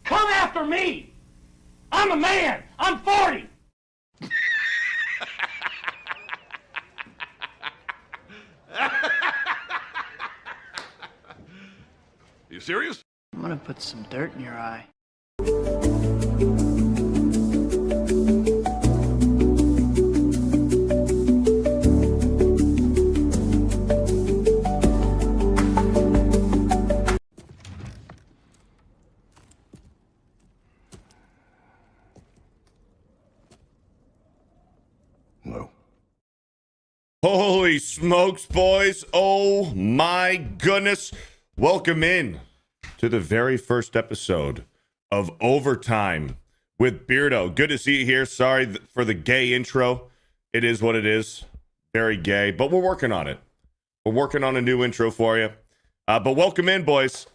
Come after me! I'm a man! I'm 40! You serious? I'm gonna put some dirt in your eye. No. Holy smokes, boys. Oh my goodness. Welcome in to the very first episode of Overtime with Beardo. Good to see you here. Sorry for the gay intro. It is what it is. Very gay, but we're working on it. We're working on a new intro for you. But welcome in, boys,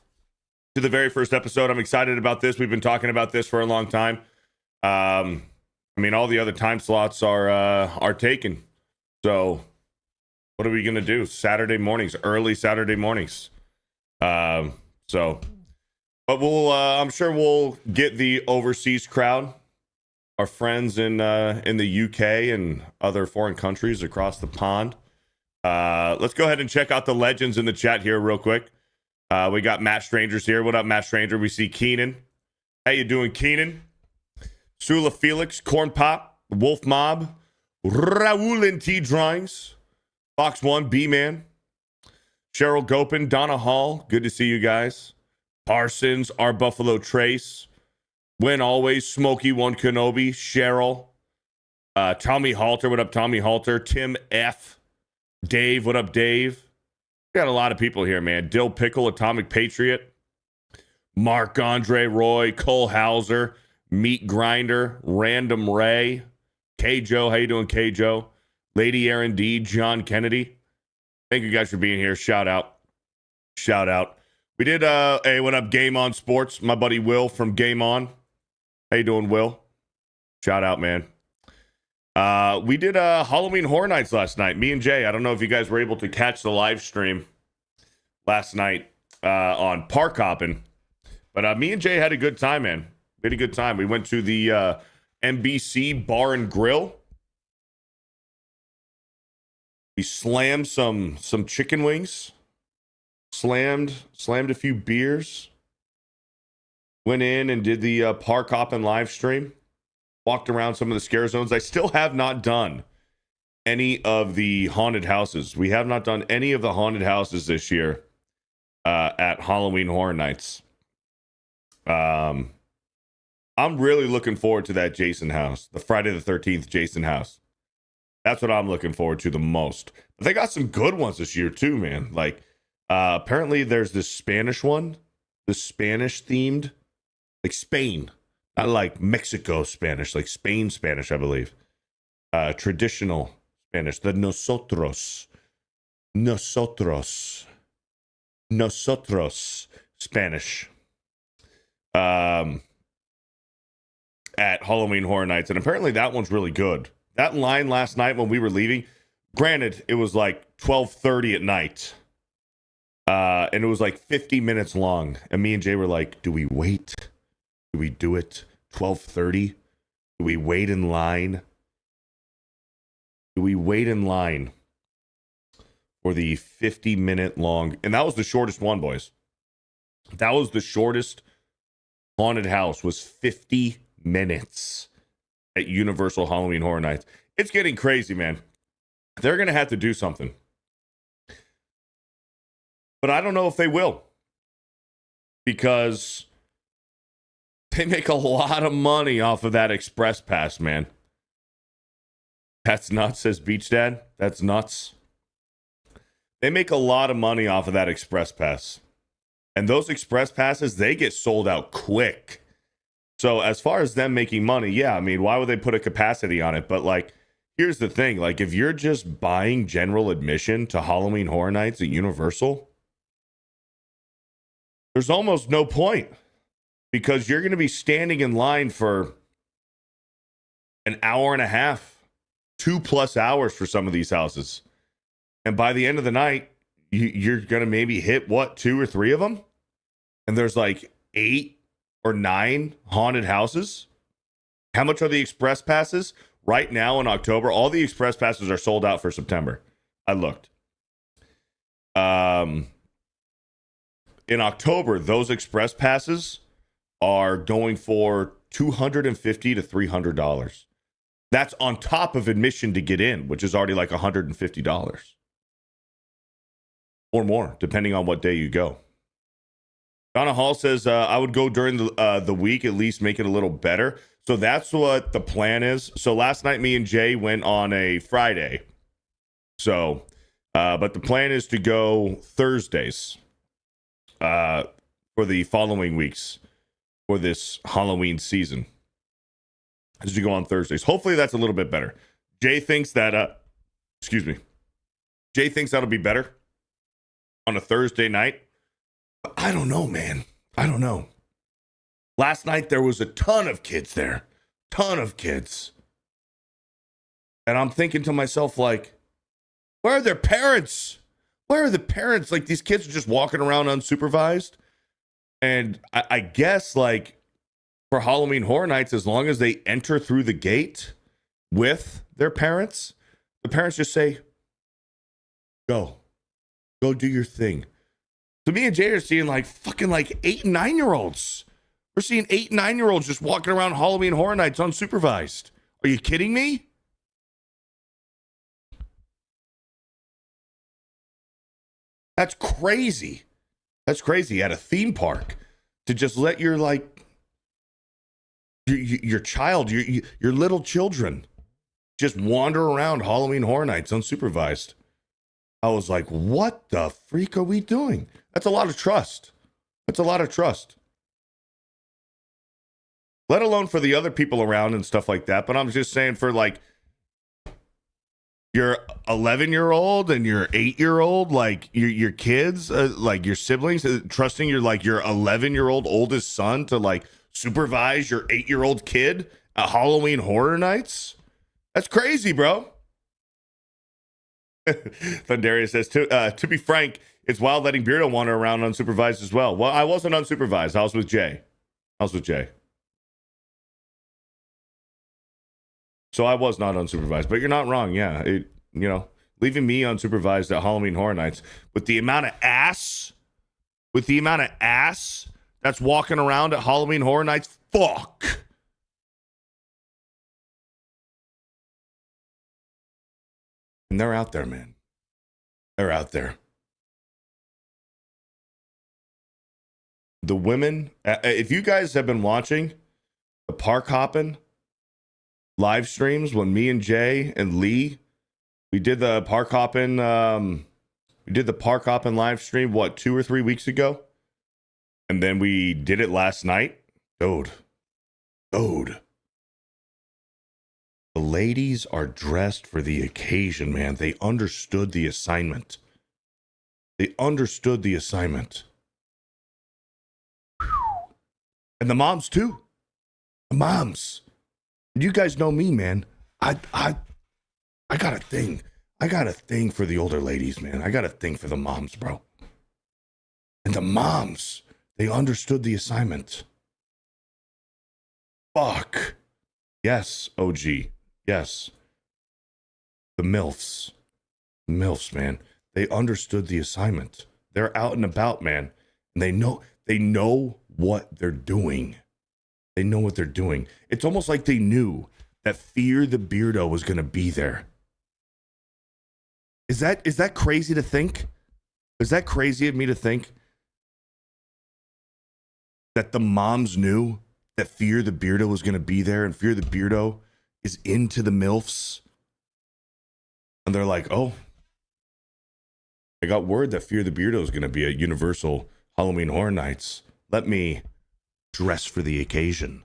to the very first episode. I'm excited about this. We've been talking about this for a long time. I mean, all the other time slots are taken. So what are we going to do? Saturday mornings, early Saturday mornings. But I'm sure we'll get the overseas crowd, our friends in the UK and other foreign countries across the pond. Let's go ahead and check out the legends in the chat here real quick. We got Matt Strangers here. What up, Matt Stranger? We see Keenan. How you doing, Keenan? Sula Felix, Corn Pop, Wolf Mob, Raul and T Drawings, Fox One, B-Man, Cheryl Gopin, Donna Hall, good to see you guys. Parsons, Our Buffalo Trace, Win Always, Smokey One Kenobi, Cheryl, Tommy Halter, what up, Tommy Halter, Tim F, Dave, what up, Dave? We got a lot of people here, man. Dill Pickle, Atomic Patriot, Mark Andre Roy, Cole Hauser, Meat Grinder, Random Ray, K-Joe, how you doing, K-Joe? Lady Aaron D, John Kennedy. Thank you guys for being here. Shout out. Shout out. We did, hey, what up, Game On Sports? My buddy Will from Game On. How you doing, Will? Shout out, man. We did Halloween Horror Nights last night. Me and Jay. I don't know if you guys were able to catch the live stream last night on Park Hoppin'. But me and Jay had a good time, man. We had a good time. We went to the NBC Bar and Grill. We slammed some chicken wings. Slammed a few beers. Went in and did the Park Hoppin' live stream. Walked around some of the scare zones. I still have not done any of the haunted houses. We have not done any of the haunted houses this year at Halloween Horror Nights. I'm really looking forward to that Jason house, the Friday the 13th Jason house. That's what I'm looking forward to the most. But they got some good ones this year too, man. Like, apparently there's this Spanish one, the Spanish themed, like Spain, not like Mexico Spanish, like Spain Spanish, I believe. Traditional Spanish, the nosotros Spanish. At Halloween Horror Nights, and apparently that one's really good. That line last night when we were leaving, granted, it was like 12:30 at night, and it was like 50 minutes long, and me and Jay were like, do we wait? Do we do it 12:30? Do we wait in line? Do we wait in line for the 50-minute long? And that was the shortest one, boys. That was the shortest haunted house, was 50 minutes at Universal Halloween Horror Nights. It's getting crazy, man. They're going to have to do something. But I don't know if they will. Because they make a lot of money off of that Express Pass, man. That's nuts, says Beach Dad. That's nuts. They make a lot of money off of that Express Pass. And those Express Passes, they get sold out quick. So as far as them making money, yeah, I mean, why would they put a capacity on it? But like, here's the thing. Like, if you're just buying general admission to Halloween Horror Nights at Universal, there's almost no point. Because you're going to be standing in line for an hour and a half, 2+ hours for some of these houses. And by the end of the night, you're going to maybe hit, what, 2 or 3 of them? And there's like 8 or 9 haunted houses. How much are the express passes? Right now in October, all the express passes are sold out for September. I looked. In October, those express passes are going for $250 to $300. That's on top of admission to get in, which is already like $150 or more, depending on what day you go. Donna Hall says, I would go during the week, at least make it a little better. So that's what the plan is. So last night, me and Jay went on a Friday. So, but the plan is to go Thursdays for the following weeks for this Halloween season. As you go on Thursdays. Hopefully that's a little bit better. Jay thinks that, Jay thinks that'll be better on a Thursday night. But I don't know, man. I don't know. Last night there was a ton of kids there. Ton of kids. And I'm thinking to myself, like, where are their parents? Where are the parents? Like, these kids are just walking around unsupervised. And I guess, like, for Halloween Horror Nights, as long as they enter through the gate with their parents, the parents just say, go do your thing. So me and Jay are seeing like fucking like 8 and 9-year-olds. We're seeing 8 and 9-year-olds just walking around Halloween Horror Nights unsupervised. Are you kidding me? That's crazy. That's crazy at a theme park to just let your like your child, your little children just wander around Halloween Horror Nights unsupervised. I was like, what the freak are we doing? That's a lot of trust. That's a lot of trust. Let alone for the other people around and stuff like that. But I'm just saying for like your 11-year-old and your 8-year-old, like your kids, like your siblings, trusting your 11-year-old oldest son to like supervise your 8-year-old kid at Halloween Horror Nights? That's crazy, bro. Thundaria says, to be frank, it's wild letting Beardo wander around unsupervised as well. Well, I wasn't unsupervised. I was with Jay. So I was not unsupervised, but you're not wrong. Yeah. Leaving me unsupervised at Halloween Horror Nights with the amount of ass that's walking around at Halloween Horror Nights. Fuck. And they're out there, man. They're out there. The women, if you guys have been watching the park hopping live streams when me and Jay and Lee, we did the park hopping live stream, 2 or 3 weeks ago? And then we did it last night. Dude. The ladies are dressed for the occasion, man. They understood the assignment. And the moms too. The moms. You guys know me, man. I got a thing. I got a thing for the older ladies, man. I got a thing for the moms, bro. And the moms, they understood the assignment. Fuck. Yes, OG. Yes. The MILFs. Man. They understood the assignment. They're out and about, man. And they know what they're doing. It's almost like they knew that FearTheBeardo was going to be there. Is that crazy to think? Is that crazy of me to think that the moms knew that FearTheBeardo was going to be there and FearTheBeardo is into the MILFs? And they're like, oh, I got word that FearTheBeardo is going to be at Universal Halloween Horror Nights. Let me dress for the occasion.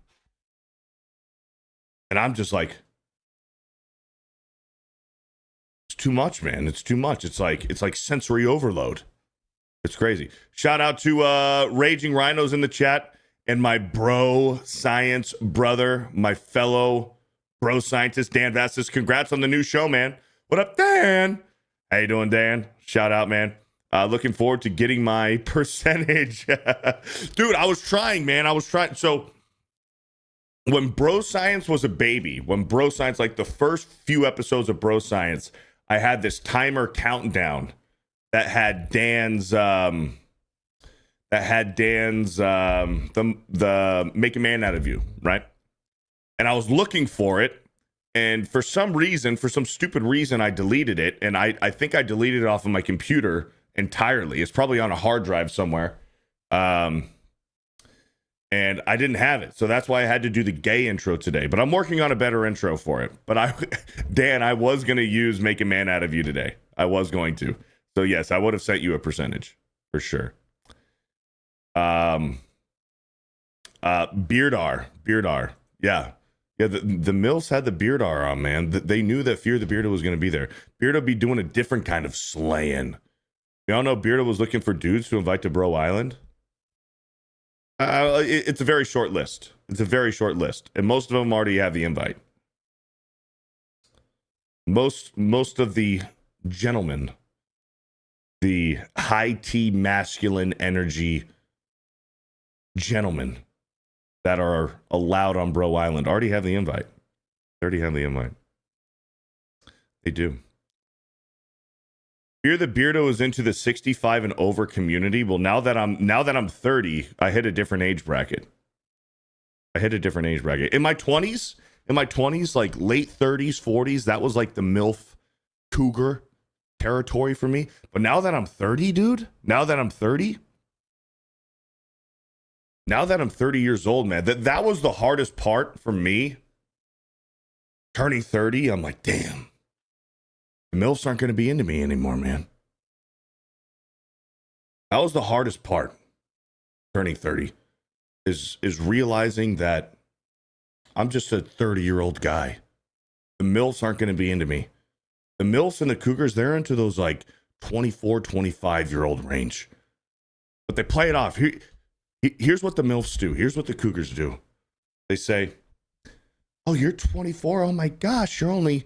And I'm just like, it's too much, man. It's too much. It's like sensory overload. It's crazy. Shout out to Raging Rhinos in the chat and my bro science brother, my fellow bro scientist, Dan Vastus. Congrats on the new show, man. What up, Dan? How you doing, Dan? Shout out, man. Looking forward to getting my percentage. Dude, I was trying, man. I was trying. So when Bro Science was a baby, when Bro Science, like the first few episodes of Bro Science, I had this timer countdown that had Dan's the Make a Man Out of You, right? And I was looking for it, and for some stupid reason, I deleted it, and I think I deleted it off of my computer entirely. It's probably on a hard drive somewhere. And I didn't have it. So that's why I had to do the gay intro today. But I'm working on a better intro for it. But Dan, I was going to use Make a Man Out of You today. I was going to. So yes, I would have sent you a percentage for sure. Beardar. Yeah. Yeah, the Mills had the Beardar on, man. They knew that FearTheBeardo was going to be there. Beardo be doing a different kind of slaying. Y'all know Beardo was looking for dudes to invite to Bro Island? It's a very short list. It's a very short list. And most of them already have the invite. Most of the gentlemen, the high T masculine energy gentlemen that are allowed on Bro Island already have the invite. They already have the invite. They do. FearTheBeardo is into the 65 and over community. Well, now that I'm 30, I hit a different age bracket. In my 20s, like late 30s, 40s, that was like the MILF cougar territory for me. But now that I'm 30, dude, now that I'm 30 years old, man, that was the hardest part for me. Turning 30, I'm like, damn. The MILFs aren't going to be into me anymore, man. That was the hardest part. Turning 30 is realizing that I'm just a 30-year-old guy. The MILFs aren't going to be into me. The MILFs and the Cougars, they're into those like 24, 25-year-old range. But they play it off. Here's what the MILFs do. Here's what the Cougars do. They say, "Oh, you're 24. Oh my gosh, you're only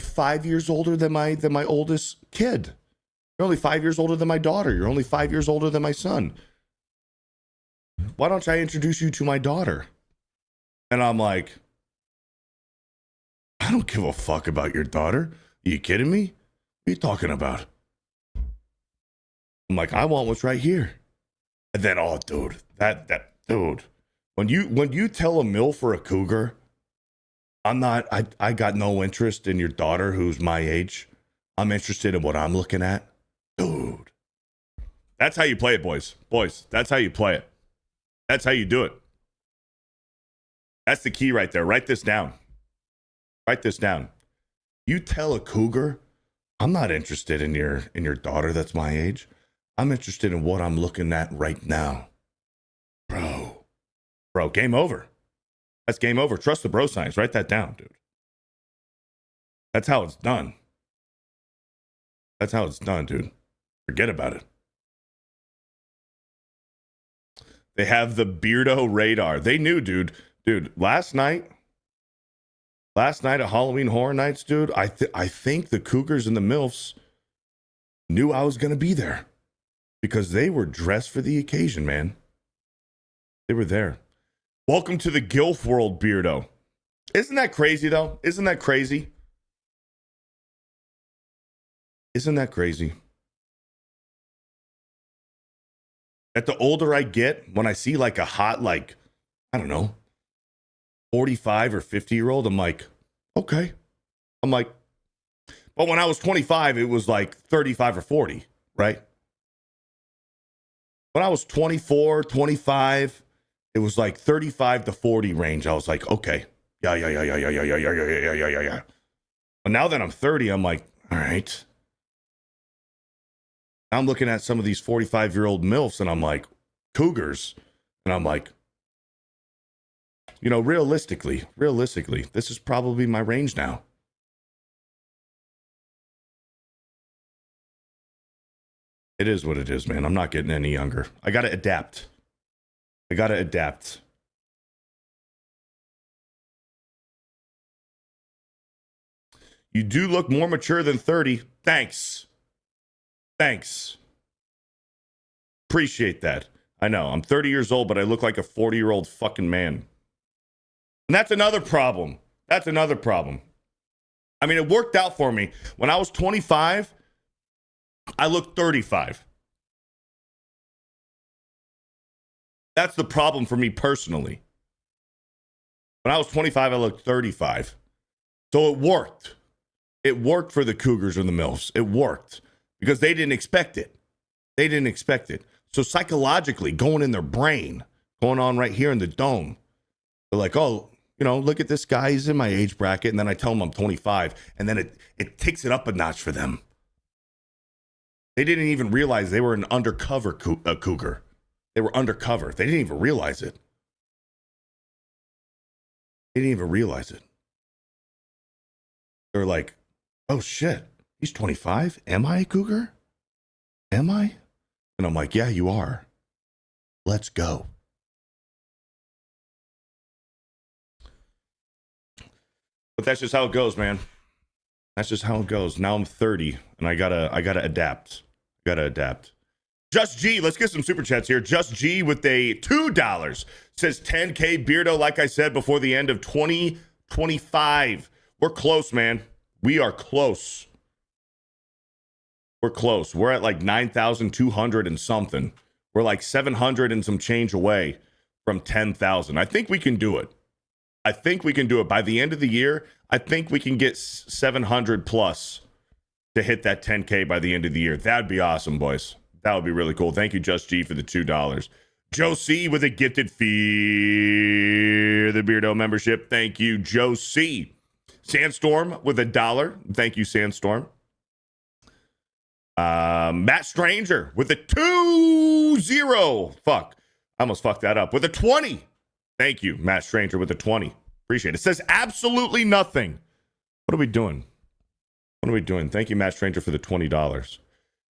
5 years older than my oldest kid. You're only 5 years older than my daughter. You're only 5 years older than my son. Why don't I introduce you to my daughter?" And I'm like, I don't give a fuck about your daughter. Are you kidding me? What are you talking about? I'm like, I want what's right here. And then, oh, dude, dude, when you tell a MILF or a cougar, I got no interest in your daughter who's my age. I'm interested in what I'm looking at. Dude. That's how you play it, boys. Boys, that's how you play it. That's how you do it. That's the key right there. Write this down. Write this down. You tell a cougar, I'm not interested in your daughter that's my age. I'm interested in what I'm looking at right now. Bro, game over. That's game over. Trust the bro science. Write that down, dude. That's how it's done. That's how it's done, dude. Forget about it. They have the Beardo radar. They knew, dude. Dude, last night at Halloween Horror Nights, dude, I think the Cougars and the MILFs knew I was going to be there because they were dressed for the occasion, man. They were there. Welcome to the Gilf world, Beardo. Isn't that crazy, though? Isn't that crazy? Isn't that crazy? That the older I get, when I see like a hot, like, I don't know, 45 or 50-year-old, I'm like, okay. I'm like, but when I was 25, it was like 35 or 40, right? When I was 24, 25, it was like 35 to 40 range. I was like, okay. Yeah. But now that I'm 30, I'm like, all right. I'm looking at some of these 45-year-old MILFs and I'm like, cougars. And I'm like, you know, realistically, this is probably my range now. It is what it is, man. I'm not getting any younger. I got to adapt. You do look more mature than 30. Thanks. Appreciate that. I know. I'm 30 years old, but I look like a 40-year-old fucking man. And that's another problem. That's another problem. I mean, it worked out for me. When I was 25, I looked 35. That's the problem for me personally. When I was 25, I looked 35. So it worked. It worked for the Cougars and the MILFs. It worked because they didn't expect it. They didn't expect it. So psychologically, going in their brain, going on right here in the dome, they're like, oh, you know, look at this guy. He's in my age bracket. And then I tell him I'm 25. And then it takes it up a notch for them. They didn't even realize they were an undercover Cougar. They were undercover. They didn't even realize it. They didn't even realize it. They're like, oh shit, he's 25? Am I a Cougar? Am I? And I'm like, yeah, you are. Let's go. But that's just how it goes, man. That's just how it goes. Now I'm 30 and I gotta adapt. Gotta adapt. Just G, let's get some super chats here. Just G with a $2 says 10K Beardo, like I said, before the end of 2025. We're close, man. We are close. We're close. We're at like 9,200 and something. We're like 700 and some change away from 10,000. I think we can do it. I think we can do it. By the end of the year, I think we can get 700 plus to hit that 10K by the end of the year. That'd be awesome, boys. That would be really cool. Thank you, Just G, for the $2. Joe C with a gifted Fear the Beardo membership. Thank you, Joe C. Sandstorm with $1. Thank you, Sandstorm. Matt Stranger with a 2-0. Fuck. I almost fucked that up. With a 20. Thank you, Matt Stranger with a 20. Appreciate it. It says absolutely nothing. What are we doing? What are we doing? Thank you, Matt Stranger, for the $20.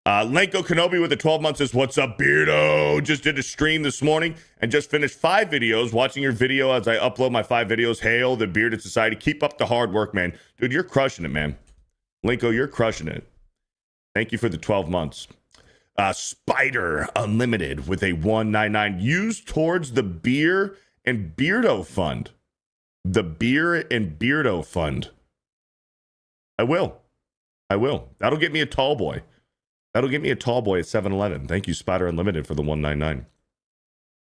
Lenko Kenobi with the 12 months says, what's up, Beardo? Just did a stream this morning and just finished 5 videos. Watching your video as I upload my 5 videos. Hail the Bearded Society. Keep up the hard work, man. Dude, you're crushing it, man. Lenko, you're crushing it. Thank you for the 12 months. Spider Unlimited with a 199 used towards the Beer and Beardo Fund. The Beer and Beardo Fund. I will. That'll get me a tall boy. That'll get me a tall boy at 7-Eleven. Thank you, Spider Unlimited, for the 199.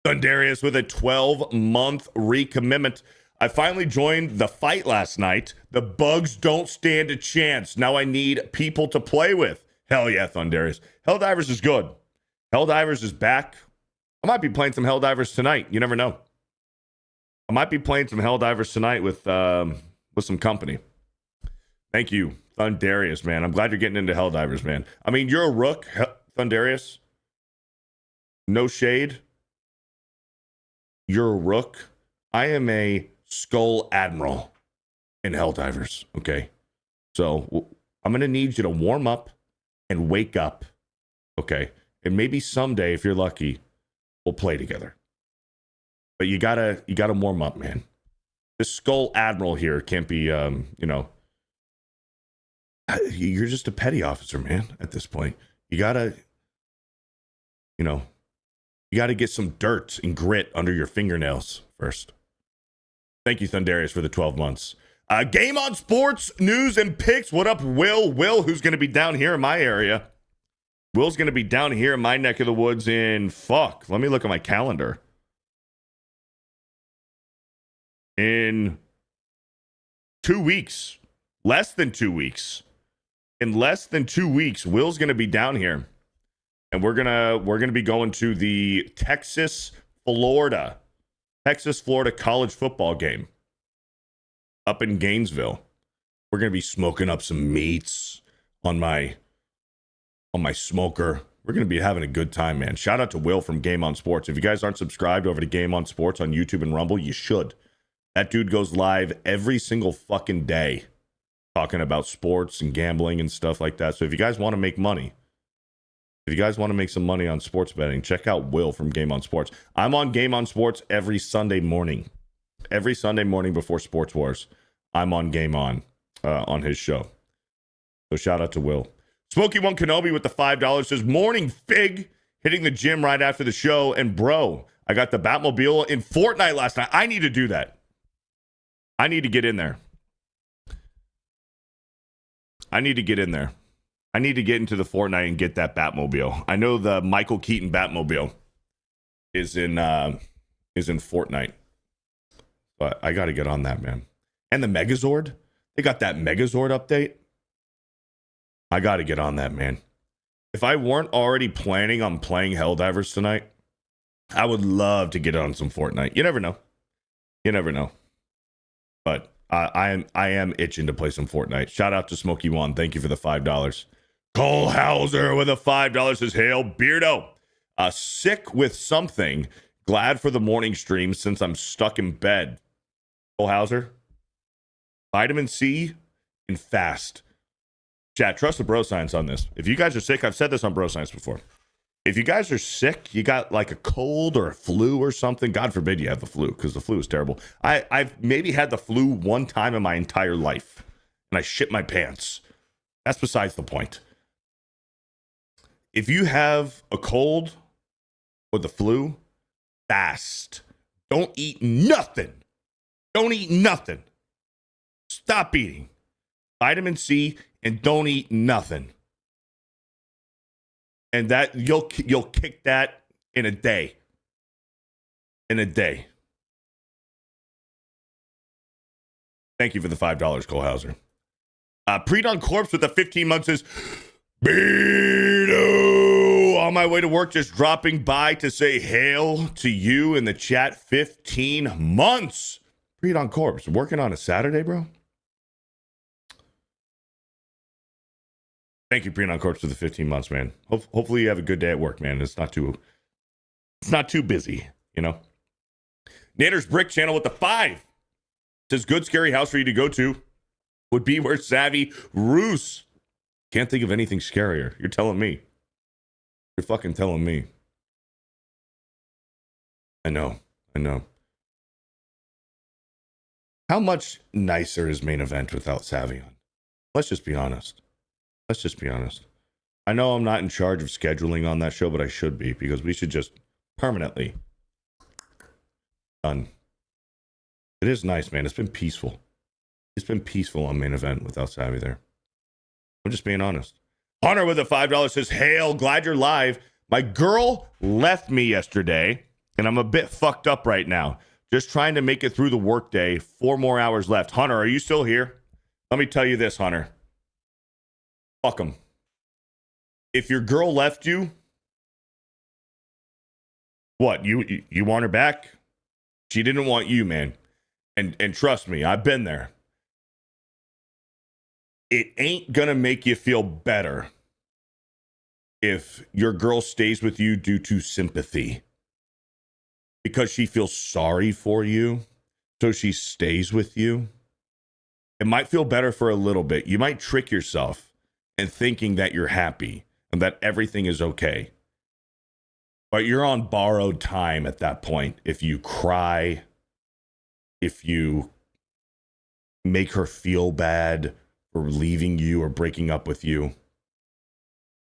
Thundarius with a 12-month recommitment. I finally joined the fight last night. The bugs don't stand a chance. Now I need people to play with. Hell yeah, Thundarius. Helldivers is good. Helldivers is back. I might be playing some Helldivers tonight. You never know. I might be playing some Helldivers tonight with some company. Thank you, Thundarius, man. I'm glad you're getting into Helldivers, man. I mean, you're a rook, Thundarius. No shade. You're a rook. I am a Skull Admiral in Helldivers, okay? So I'm going to need you to warm up and wake up, okay? And maybe someday, if you're lucky, we'll play together. But you gotta warm up, man. This Skull Admiral here can't be, you're just a petty officer, man, at this point. You gotta get some dirt and grit under your fingernails first. Thank you, Thundarius, for the 12 months. Game on Sports, news, and picks. What up, Will? Will, who's going to be down here in my area. Will's going to be down here in my neck of the woods in, let me look at my calendar. In 2 weeks. Less than 2 weeks. In less than 2 weeks, Will's going to be down here. And we're gonna be going to the Texas, Florida college football game up in Gainesville. We're gonna be smoking up some meats on my smoker. We're gonna be having a good time, man. Shout out to Will from Game on Sports. If you guys aren't subscribed over to Game on Sports on YouTube and Rumble, you should. That dude goes live every single fucking day talking about sports and gambling and stuff like that. So if you guys want to make money, if you guys want to make some money on sports betting, check out Will from Game on Sports. I'm on Game on Sports every Sunday morning. Every Sunday morning before Sports Wars, I'm on Game on his show. So shout out to Will. Smokey One Kenobi with the $5 says, morning, Fig. hitting the gym right after the show, and bro, I got the Batmobile in Fortnite last night. I need to do that. I need to get in there. I need to get in there. I need to get into the Fortnite and get that Batmobile. I know the Michael Keaton Batmobile is in Fortnite. But I got to get on that, man. And the Megazord. They got that Megazord update. I got to get on that, man. If I weren't already planning on playing Helldivers tonight, I would love to get on some Fortnite. You never know. You never know. But I am itching to play some Fortnite. Shout out to Smokey One. Thank you for the $5. Cole Hauser with a $5 says, Hail Beardo. Sick with something. Glad for the morning stream since I'm stuck in bed. Cole Hauser. Vitamin C and fast. Chat, trust the bro science on this. If you guys are sick, I've said this on bro science before. If you guys are sick, you got like a cold or a flu or something, God forbid you have the flu, because the flu is terrible. I've maybe had the flu one time in my entire life, and I shit my pants. That's besides the point. If you have a cold or the flu, fast. Don't eat nothing. Don't eat nothing. Stop eating. Vitamin C and don't eat nothing. And that you'll kick that in a day. In a day. Thank you for the $5, Cole Hauser. Pre-Dawn Corpse with the 15 months says, Beardo, on my way to work, just dropping by to say hail to you in the chat. 15 months. Pre-Dawn Corpse, working on a Saturday, bro? Thank you, Pre-Dawn Corpse, for the 15 months, man. Hopefully you have a good day at work, man. It's not too busy, you know? Nader's Brick Channel with the 5 says, good scary house for you to go to would be where Savvy Roos. Can't think of anything scarier. You're telling me. You're fucking telling me. I know. How much nicer is Main Event without Savvy on? Let's just be honest. I know I'm not in charge of scheduling on that show, but I should be, because we should just permanently done. It is nice, man. It's been peaceful. It's been peaceful on Main Event without Savvy there. I'm just being honest. Hunter with a $5 says, hail, glad you're live. My girl left me yesterday, and I'm a bit fucked up right now. Just trying to make it through the workday. 4 more hours left. Hunter, are you still here? Let me tell you this, Hunter. Fuck them. If your girl left you, what? You want her back? She didn't want you, man. And trust me, I've been there. It ain't gonna make you feel better if your girl stays with you due to sympathy. Because she feels sorry for you, so she stays with you. It might feel better for a little bit. You might trick yourself in thinking that you're happy and that everything is okay. But you're on borrowed time at that point. If you cry, if you make her feel bad for leaving you or breaking up with you,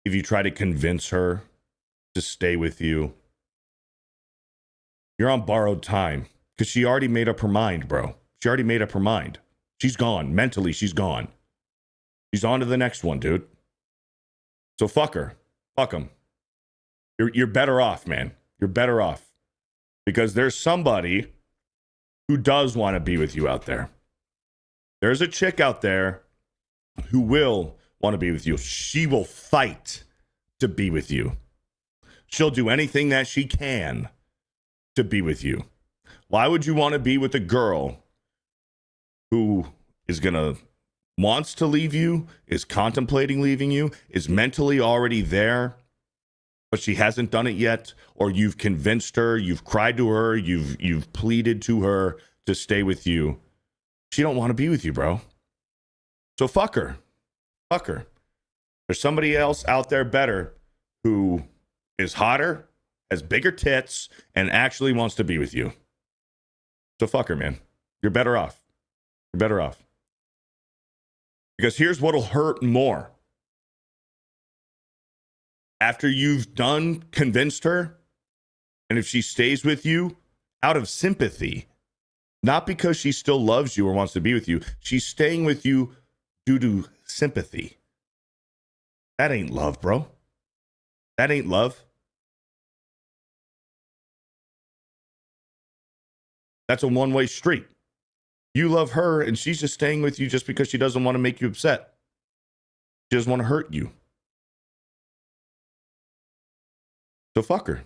if you try to convince her to stay with you, you're on borrowed time, because she already made up her mind, bro. She already made up her mind. She's gone. Mentally, she's gone. She's on to the next one, dude. So fuck her. Fuck him. You're better off, man. You're better off. Because there's somebody who does want to be with you out there. There's a chick out there who will want to be with you. She will fight to be with you. She'll do anything that she can to be with you. Why would you want to be with a girl who is wants to leave you, is contemplating leaving you, is mentally already there, but she hasn't done it yet, or you've convinced her, you've cried to her, you've pleaded to her to stay with you? She don't want to be with you, bro. So fuck her. Fuck her. There's somebody else out there better who is hotter, has bigger tits, and actually wants to be with you. So fuck her, man. You're better off. You're better off. Because here's what'll hurt more. after you've done convinced her, and if she stays with you out of sympathy, not because she still loves you or wants to be with you, she's staying with you due to sympathy. That ain't love, bro. That ain't love. That's a one-way street. You love her, and she's just staying with you just because she doesn't want to make you upset. She doesn't want to hurt you. So fuck her.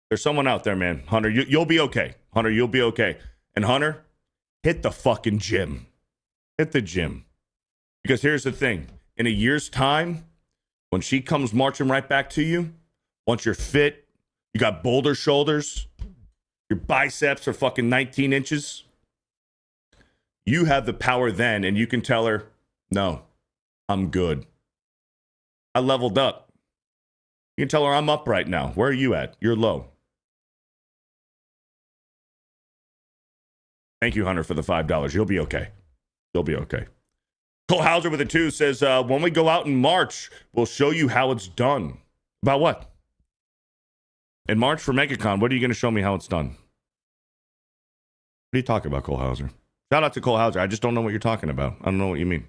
There's someone out there, man. Hunter, you'll be okay. Hunter, you'll be okay. And Hunter, hit the fucking gym. Hit the gym. Because here's the thing. In a year's time, when she comes marching right back to you, once you're fit, you got boulder shoulders, your biceps are fucking 19 inches, you have the power then, and you can tell her, no, I'm good. I leveled up. You can tell her I'm up right now. Where are you at? You're low. Thank you, Hunter, for the $5. You'll be okay. You'll be okay. Cole Hauser with a 2 says, when we go out in March, we'll show you how it's done. About what? In March for MegaCon, what are you going to show me how it's done? What are you talking about, Cole Hauser? Shout out to Cole Hauser. I just don't know what you're talking about. I don't know what you mean.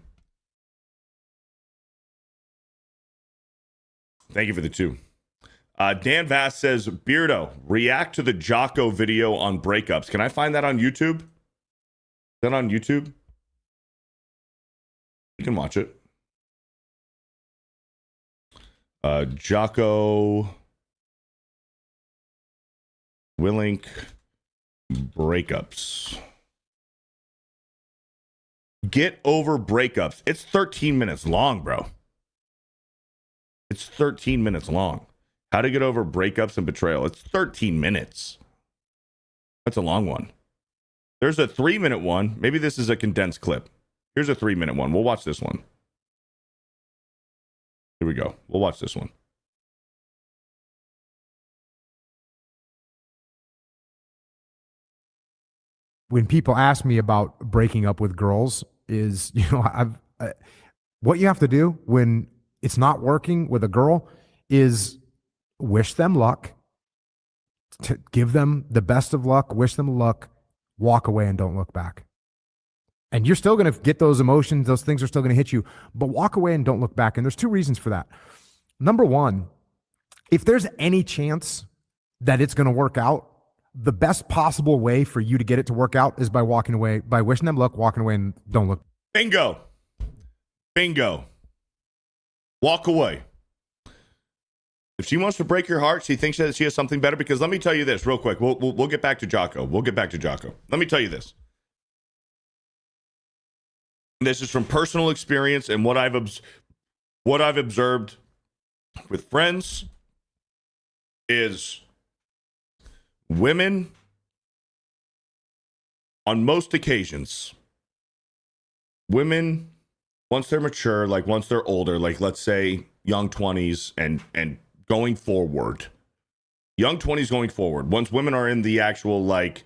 Thank you for the 2. Dan Vass says, Beardo, react to the Jocko video on breakups. Can I find that on YouTube? Is that on YouTube? You can watch it. Jocko Willink breakups. Get over breakups. It's 13 minutes long, bro. It's 13 minutes long. How to get over breakups and betrayal. It's 13 minutes. That's a long one. There's a 3-minute one. Maybe this is a condensed clip. Here's a 3-minute one. We'll watch this one. Here we go. We'll watch this one. When people ask me about breaking up with girls is, what you have to do when it's not working with a girl is wish them luck, to give them the best of luck, wish them luck, walk away and don't look back. And you're still going to get those emotions. Those things are still going to hit you, but walk away and don't look back. And there's 2 reasons for that. Number one, if there's any chance that it's going to work out, the best possible way for you to get it to work out is by walking away, by wishing them luck, walking away and don't look. Bingo. Bingo. Walk away. If she wants to break your heart, she thinks that she has something better. Because let me tell you this real quick. We'll get back to Jocko. We'll get back to Jocko. Let me tell you this. This is from personal experience and what I've observed with friends is women on most occasions, women, once they're mature, like once they're older, like let's say young 20s and going forward, young 20s going forward, once women are in the actual like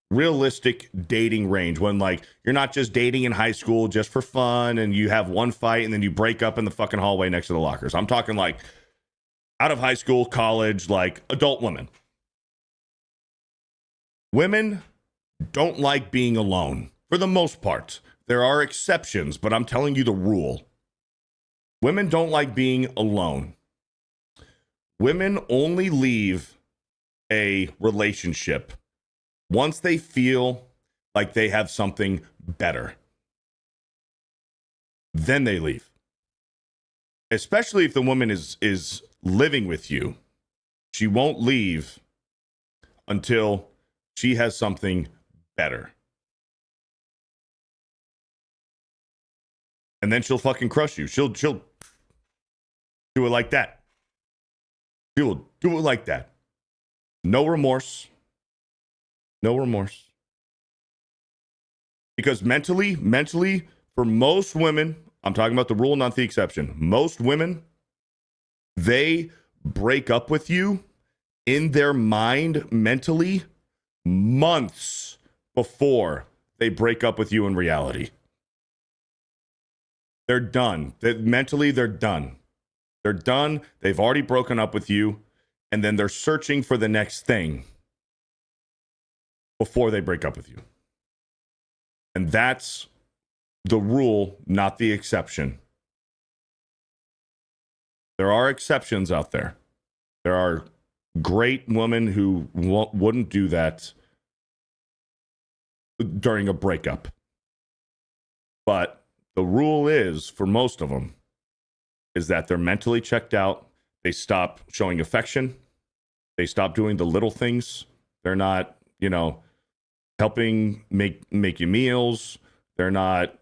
realistic dating range, when like you're not just dating in high school just for fun and you have one fight and then you break up in the fucking hallway next to the lockers. I'm talking like out of high school, college, like adult women. Women don't like being alone for the most part. There are exceptions, but I'm telling you the rule. Women don't like being alone. Women only leave a relationship once they feel like they have something better. Then they leave. Especially if the woman is living with you. She won't leave until she has something better. And then she'll fucking crush you. She'll do it like that. She will do it like that. No remorse. No remorse. Because mentally, for most women, I'm talking about the rule, not the exception. Most women, they break up with you in their mind mentally months before they break up with you in reality. They're done. Mentally, they're done. They're done. They've already broken up with you. And then they're searching for the next thing before they break up with you. And that's the rule, not the exception. There are exceptions out there. There are great women who wouldn't do that during a breakup. But the rule is, for most of them, is that they're mentally checked out. They stop showing affection. They stop doing the little things. They're not, helping make you meals. They're not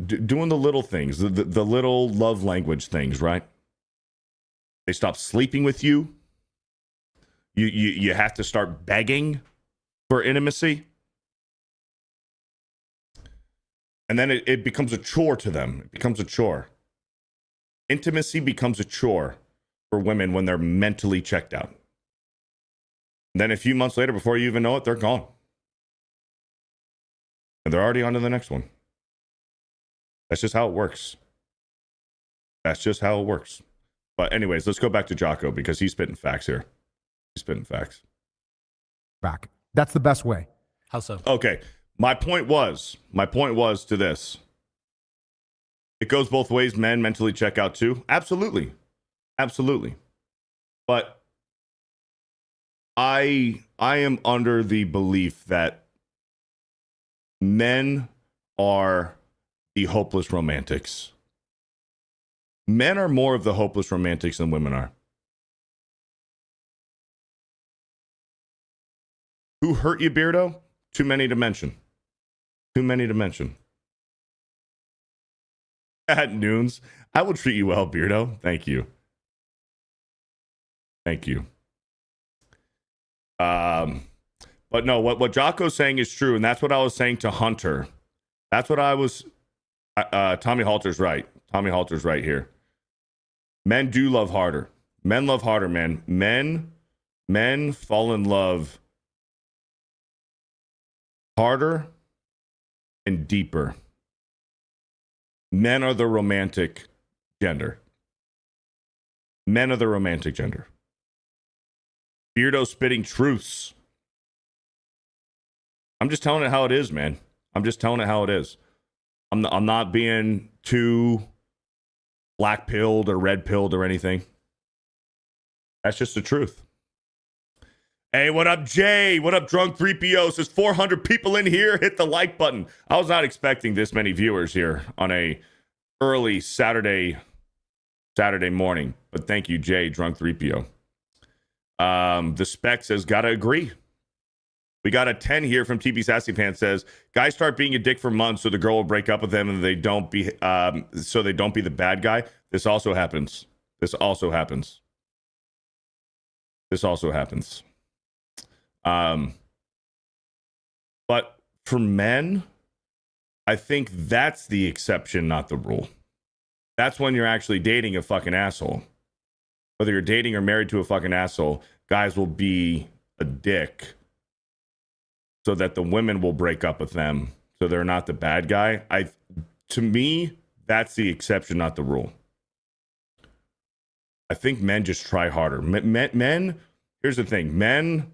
doing the little things, the little love language things, right? They stop sleeping with you. You have to start begging for intimacy. And then it becomes a chore to them. It becomes a chore. Intimacy becomes a chore for women when they're mentally checked out. And then a few months later, before you even know it, they're gone. And they're already on to the next one. That's just how it works. That's just how it works. But anyways, let's go back to Jocko because he's spitting facts here. He's spitting facts. Back. That's the best way. How so? Okay. My point was to this. It goes both ways. Men mentally check out too. Absolutely. Absolutely. But I am under the belief that men are the hopeless romantics. Men are more of the hopeless romantics than women are. Who hurt you, Beardo? Too many to mention. Too many to mention. At Noons, I will treat you well, Beardo. Thank you. Thank you. But no, what Jocko's saying is true, and that's what I was saying to Hunter. That's what I was. Tommy Halter's right. Tommy Halter's right here. Men do love harder. Men love harder, man. Men fall in love harder and deeper. Men are the romantic gender. Men are the romantic gender. Beardo spitting truths. I'm just telling it how it is, man. I'm just telling it how it is. I'm not being too black-pilled or red-pilled or anything. That's just the truth. Hey, what up, Jay? What up, Drunk 3PO? Says 400 people in here. Hit the like button. I was not expecting this many viewers here on a early Saturday morning. But thank you, Jay, Drunk 3PO. The spec says, gotta agree. We got a 10 here from TB Sassy Pants says, guys start being a dick for months so the girl will break up with them and they don't be the bad guy. This also happens. This also happens. But for men, I think that's the exception, not the rule. That's when you're actually dating a fucking asshole. Whether you're dating or married to a fucking asshole, guys will be a dick so that the women will break up with them so they're not the bad guy. To me, that's the exception, not the rule. I think men just try harder. Men, here's the thing. Men,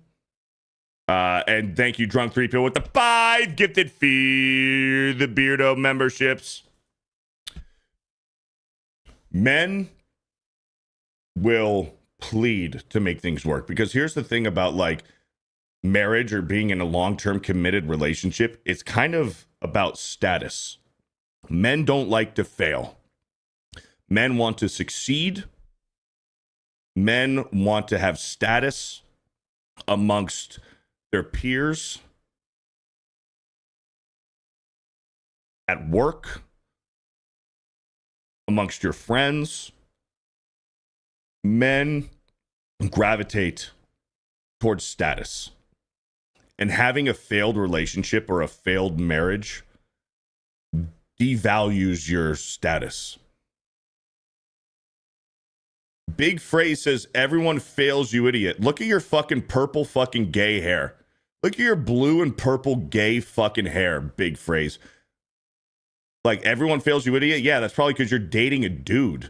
and thank you, Drunk 3PO, with the 5 gifted FearTheBeardo memberships. Men will plead to make things work. Because here's the thing about like marriage or being in a long-term committed relationship. It's kind of about status. Men don't like to fail. Men want to succeed. Men want to have status amongst their peers at work, amongst your friends. Men gravitate towards status. And having a failed relationship or a failed marriage devalues your status. Big Phrase says, everyone fails, you idiot. Look at your fucking purple fucking gay hair. Look at your blue and purple gay fucking hair, Big Phrase. Like, everyone fails, you idiot? Yeah, that's probably because you're dating a dude.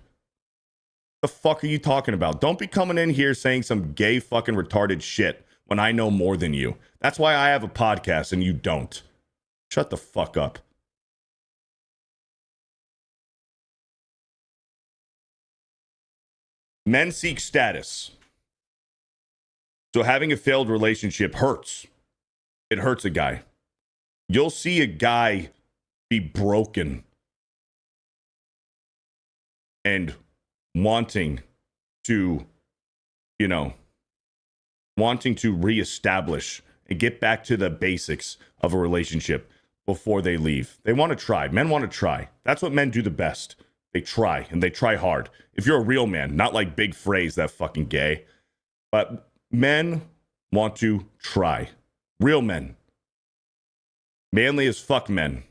The fuck are you talking about? Don't be coming in here saying some gay fucking retarded shit when I know more than you. That's why I have a podcast and you don't. Shut the fuck up. Men seek status. So having a failed relationship hurts. It hurts a guy. You'll see a guy be broken and wanting to reestablish and get back to the basics of a relationship before they leave. They want to try. Men want to try. That's what men do the best. They try, and they try hard. If you're a real man, not like Big Phrase, that fucking gay, but men want to try. Real men. Manly as fuck men.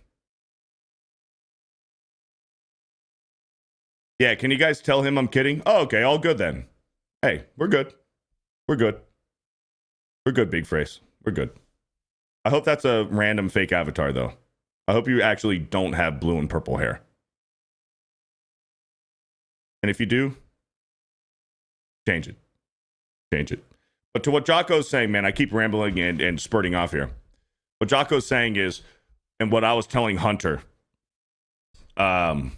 Yeah, can you guys tell him I'm kidding? Oh, okay, all good then. Hey, we're good. We're good. We're good, Big Phrase. We're good. I hope that's a random fake avatar, though. I hope you actually don't have blue and purple hair. And if you do, change it. Change it. But to what Jocko's saying, man, I keep rambling and spurting off here. What Jocko's saying is, and what I was telling Hunter, after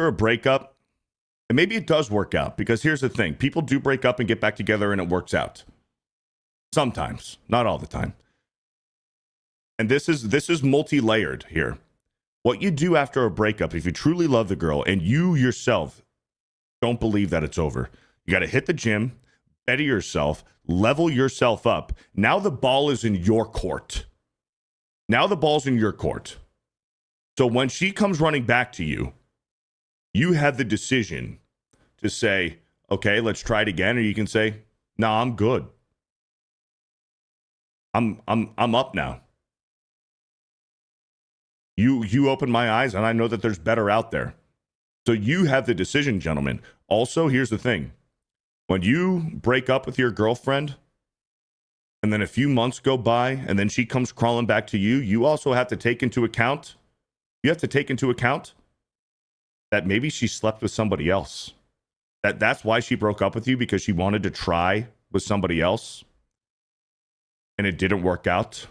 a breakup, and maybe it does work out, because here's the thing. People do break up and get back together and it works out. Sometimes, not all the time. And this is multi-layered here. What you do after a breakup, if you truly love the girl and you yourself don't believe that it's over, you got to hit the gym, better yourself, level yourself up. Now the ball is in your court. Now the ball's in your court. So when she comes running back to you, you have the decision to say, okay, let's try it again. Or you can say, no, I'm good. I'm up now. You opened my eyes and I know that there's better out there. So you have the decision, gentlemen. Also, here's the thing. When you break up with your girlfriend and then a few months go by and then she comes crawling back to you, you also have to take into account, that maybe she slept with somebody else. That's why she broke up with you, because she wanted to try with somebody else and it didn't work out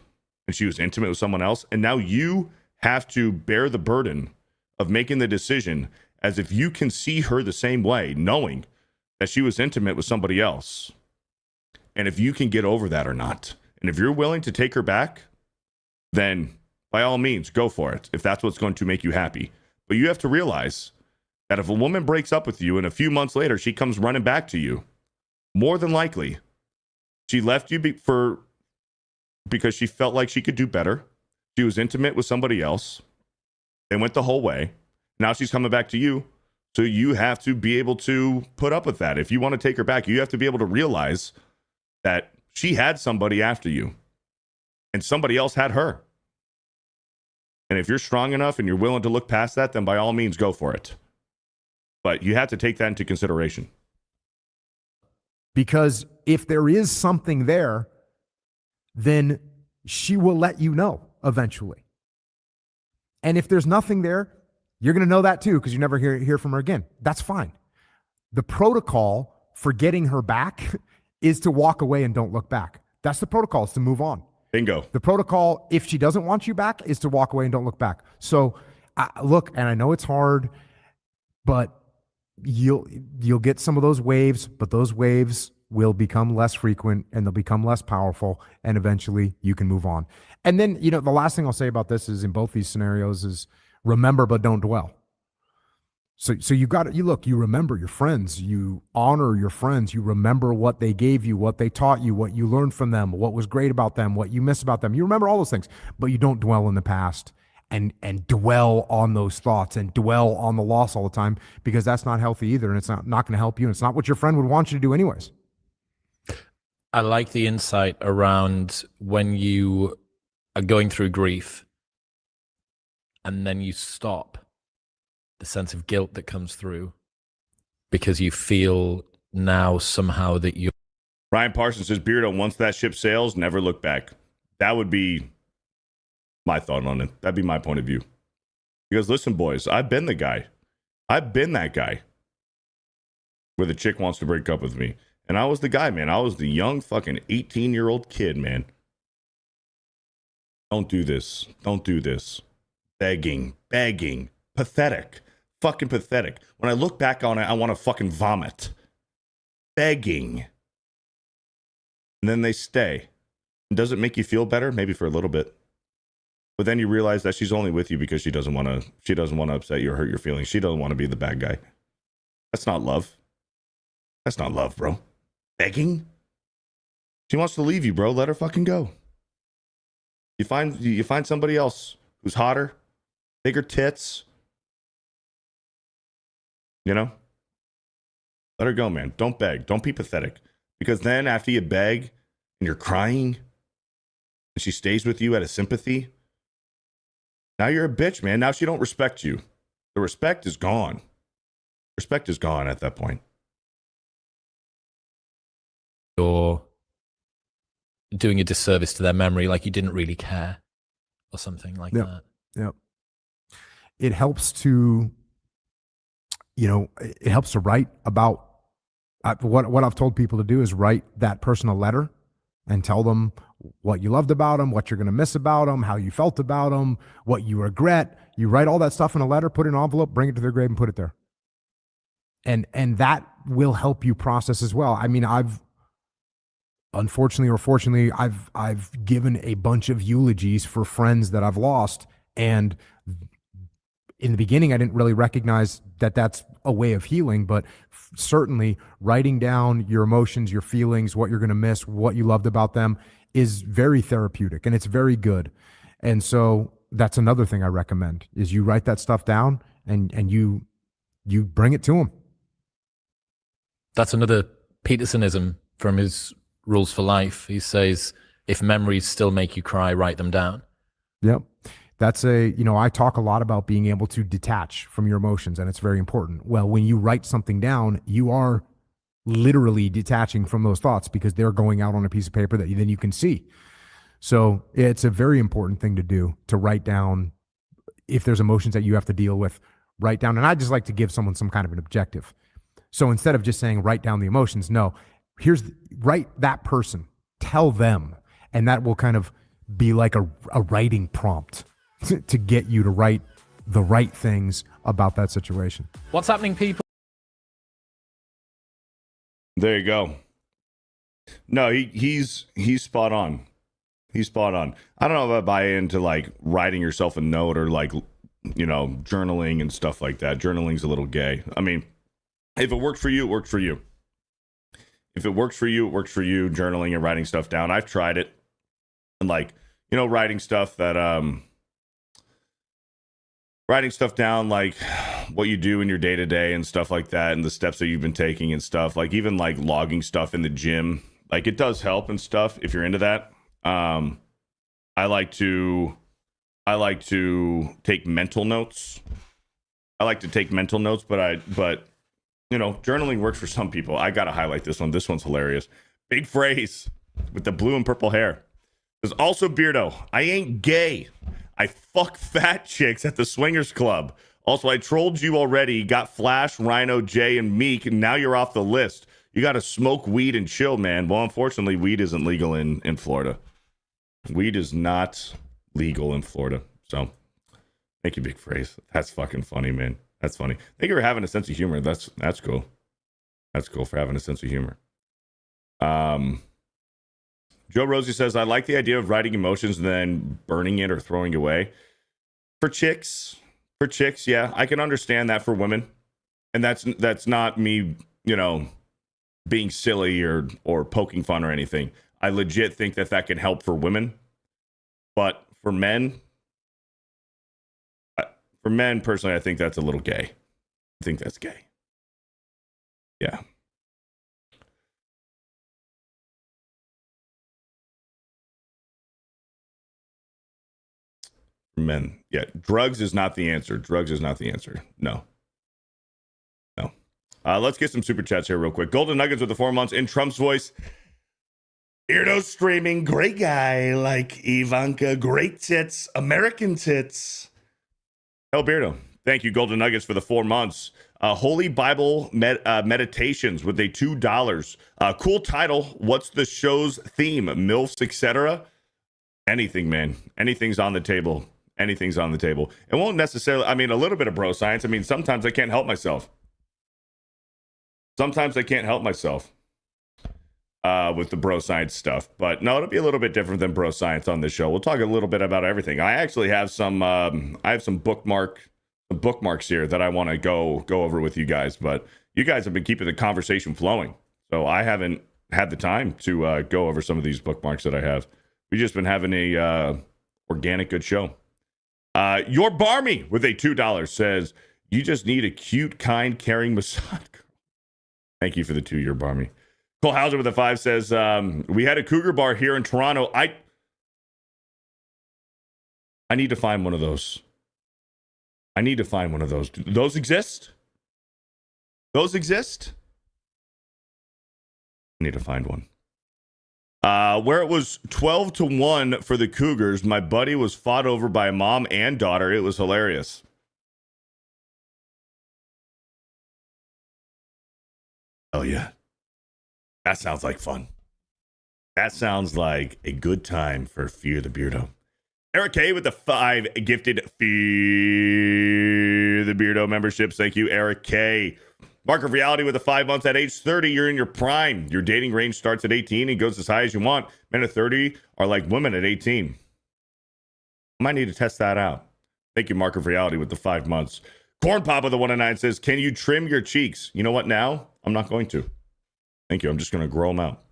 and she was intimate with someone else. And now you have to bear the burden of making the decision as if you can see her the same way, knowing that she was intimate with somebody else. And if you can get over that or not. And if you're willing to take her back, then by all means, go for it, if that's what's going to make you happy. But you have to realize that if a woman breaks up with you and a few months later she comes running back to you, more than likely, she left you because she felt like she could do better. She was intimate with somebody else. They went the whole way. Now she's coming back to you. So you have to be able to put up with that. If you want to take her back, you have to be able to realize that she had somebody after you and somebody else had her. And if you're strong enough and you're willing to look past that, then by all means, go for it. But you have to take that into consideration. Because if there is something there, then she will let you know eventually. And if there's nothing there, you're going to know that too, because you never hear from her again. That's fine. The protocol for getting her back is to walk away and don't look back. That's the protocol, is to move on. Bingo. The protocol, if she doesn't want you back, is to walk away and don't look back. So look, and I know it's hard, but you'll get some of those waves, but those waves will become less frequent and they'll become less powerful, and eventually you can move on. And then, the last thing I'll say about this is, in both these scenarios, is remember but don't dwell. So you remember your friends, you honor your friends, you remember what they gave you, what they taught you, what you learned from them, what was great about them, what you miss about them. You remember all those things, but you don't dwell in the past and dwell on those thoughts and dwell on the loss all the time, because that's not healthy either, and it's not going to help you, and it's not what your friend would want you to do anyways. I like the insight around when you are going through grief and then you stop, the sense of guilt that comes through because you feel now somehow that you. Ryan Parsons says, Beardo, once that ship sails, never look back. That would be my thought on it. That'd be my point of view. Because listen, boys, I've been the guy. I've been that guy. where the chick wants to break up with me. And I was the guy, man. I was the young fucking 18-year-old kid, man. Don't do this. Don't do this. Begging. Pathetic. Fucking pathetic. When I look back on it, I want to fucking vomit. Begging. And then they stay. And does it make you feel better? Maybe for a little bit. But then you realize that she's only with you because she doesn't want to upset you or hurt your feelings. She doesn't want to be the bad guy. That's not love. That's not love, bro. Begging? She wants to leave you, bro. Let her fucking go. You find somebody else who's hotter, bigger tits. You know? Let her go, man. Don't beg. Don't be pathetic. Because then after you beg and you're crying and she stays with you out of sympathy, now you're a bitch, man. Now she don't respect you. The respect is gone. Respect is gone at that point. You're doing a disservice to their memory, like you didn't really care or something like that. Yep. It helps to, it helps to write about what I've told people to do is write that person a letter and tell them what you loved about them, what you're going to miss about them, how you felt about them, what you regret. You write all that stuff in a letter, put it in an envelope, bring it to their grave and put it there. And that will help you process as well. I mean, unfortunately or fortunately, I've given a bunch of eulogies for friends that I've lost. And in the beginning, I didn't really recognize that that's a way of healing, but certainly writing down your emotions, your feelings, what you're going to miss, what you loved about them is very therapeutic and it's very good. And so that's another thing I recommend is you write that stuff down and you bring it to them. That's another Petersonism from his Rules for Life. He says, if memories still make you cry, write them down. Yep. That's I talk a lot about being able to detach from your emotions, and it's very important. Well, when you write something down, you are literally detaching from those thoughts because they're going out on a piece of paper that then you can see. So it's a very important thing to do, to write down if there's emotions that you have to deal with, write down. And I just like to give someone some kind of an objective. So instead of just saying, write down the emotions, no, write that person, tell them, and that will kind of be like a writing prompt to get you to write the right things about that situation. What's happening, people? There you go. No, he's spot on. He's spot on. I don't know if I buy into like writing yourself a note or like, journaling and stuff like that. Journaling's a little gay. I mean, if it works for you, it works for you. If it works for you, it works for you. Journaling and writing stuff down. I've tried it. And like, writing stuff down, like what you do in your day to day and stuff like that, and the steps that you've been taking and stuff, like even like logging stuff in the gym, like it does help and stuff if you're into that. I like to take mental notes. But journaling works for some people. I gotta highlight this one. This one's hilarious. Big phrase with the blue and purple hair. There's also Beardo. I ain't gay. I fuck fat chicks at the swingers club. Also, I trolled you already. Got Flash, Rhino, Jay, and Meek, and now you're off the list. You got to smoke weed and chill, man. Well, unfortunately, weed isn't legal in Florida. Weed is not legal in Florida. So, thank you, Big Phrase. That's fucking funny, man. That's funny. Thank you for having a sense of humor. That's cool. That's cool for having a sense of humor. Joe Rosie says, I like the idea of writing emotions and then burning it or throwing it away. For chicks, yeah, I can understand that for women. And that's not me, being silly or poking fun or anything. I legit think that can help for women. But for men, personally, I think that's a little gay. I think that's gay. Yeah. Men, yeah, drugs is not the answer. No. Let's get some super chats here real quick. Golden Nuggets with the 4 months in Trump's voice. Beardo streaming, great guy like Ivanka, great tits, American tits. Hell, Beardo, thank you, Golden Nuggets, for the 4 months. Holy Bible Meditations with a $2. Cool title. What's the show's theme? MILFs, etc. Anything, man. Anything's on the table. Anything's on the table. It won't necessarily, I mean, a little bit of bro science. I mean, sometimes I can't help myself. Sometimes I can't help myself with the bro science stuff. But no, it'll be a little bit different than bro science on this show. We'll talk a little bit about everything. I actually have some bookmarks here that I want to go over with you guys. But you guys have been keeping the conversation flowing. So I haven't had the time to go over some of these bookmarks that I have. We've just been having a organic good show. Your Barmy with a $2 says, you just need a cute, kind, caring massage. Thank you for the 2 year Barmy. Cole Hauser with a 5 says, we had a cougar bar here in Toronto. I need to find one of those. I need to find one of those. Do those exist? Those exist? I need to find one. Where it was 12-1 for the Cougars, my buddy was fought over by a mom and daughter. It was hilarious. Oh, yeah. That sounds like fun. That sounds like a good time for Fear the Beardo. Eric K with the 5 gifted Fear the Beardo memberships. Thank you, Eric K. Mark of Reality with the 5 months. At age 30, you're in your prime. Your dating range starts at 18 and goes as high as you want. Men at 30 are like women at 18. I might need to test that out. Thank you, Mark of Reality with the 5 months. Corn Pop with the 1 and 9 says, can you trim your cheeks? You know what now? I'm not going to. Thank you. I'm just going to grow them out.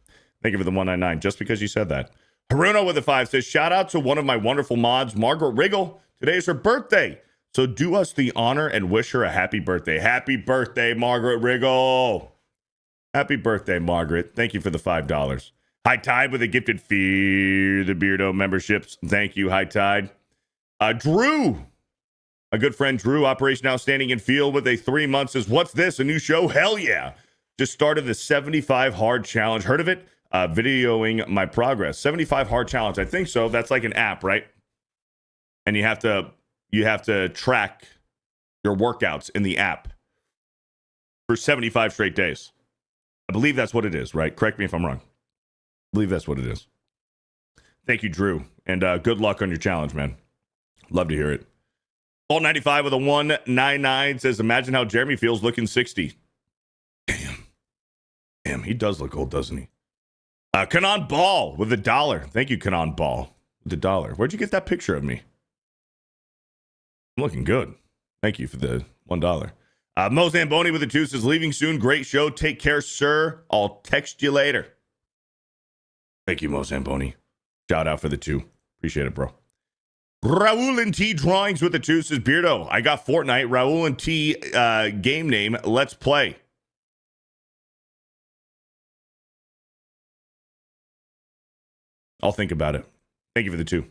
Thank you for the 199, just because you said that. Haruno with the 5 says, shout out to one of my wonderful mods, Margaret Riggle. Today is her birthday. So do us the honor and wish her a happy birthday. Happy birthday, Margaret Riggle. Happy birthday, Margaret. Thank you for the $5. High Tide with a gifted Fear the Beardo memberships. Thank you, High Tide. Drew, a good friend, Drew, Operation Outstanding in Field with a 3 months says, what's this? A new show? Hell yeah. Just started the 75 Hard Challenge. Heard of it? Videoing my progress. 75 Hard Challenge. I think so. That's like an app, right? And you have to track your workouts in the app for 75 straight days. I believe that's what it is, right? Correct me if I'm wrong. I believe that's what it is. Thank you, Drew. And good luck on your challenge, man. Love to hear it. All 95 with a 199 says, imagine how Jeremy feels looking 60. Damn, he does look old, doesn't he? Kanan Ball with $1. Thank you, Kanan Ball with $1. Where'd you get that picture of me? I'm looking good. Thank you for the $1. Mo Zamboni with the 2 says, leaving soon. Great show. Take care, sir. I'll text you later. Thank you, Mo Zamboni. Shout out for the 2. Appreciate it, bro. Raul and T Drawings with the 2 says, Beardo, I got Fortnite. Raul and T game name. Let's play. I'll think about it. Thank you for the 2.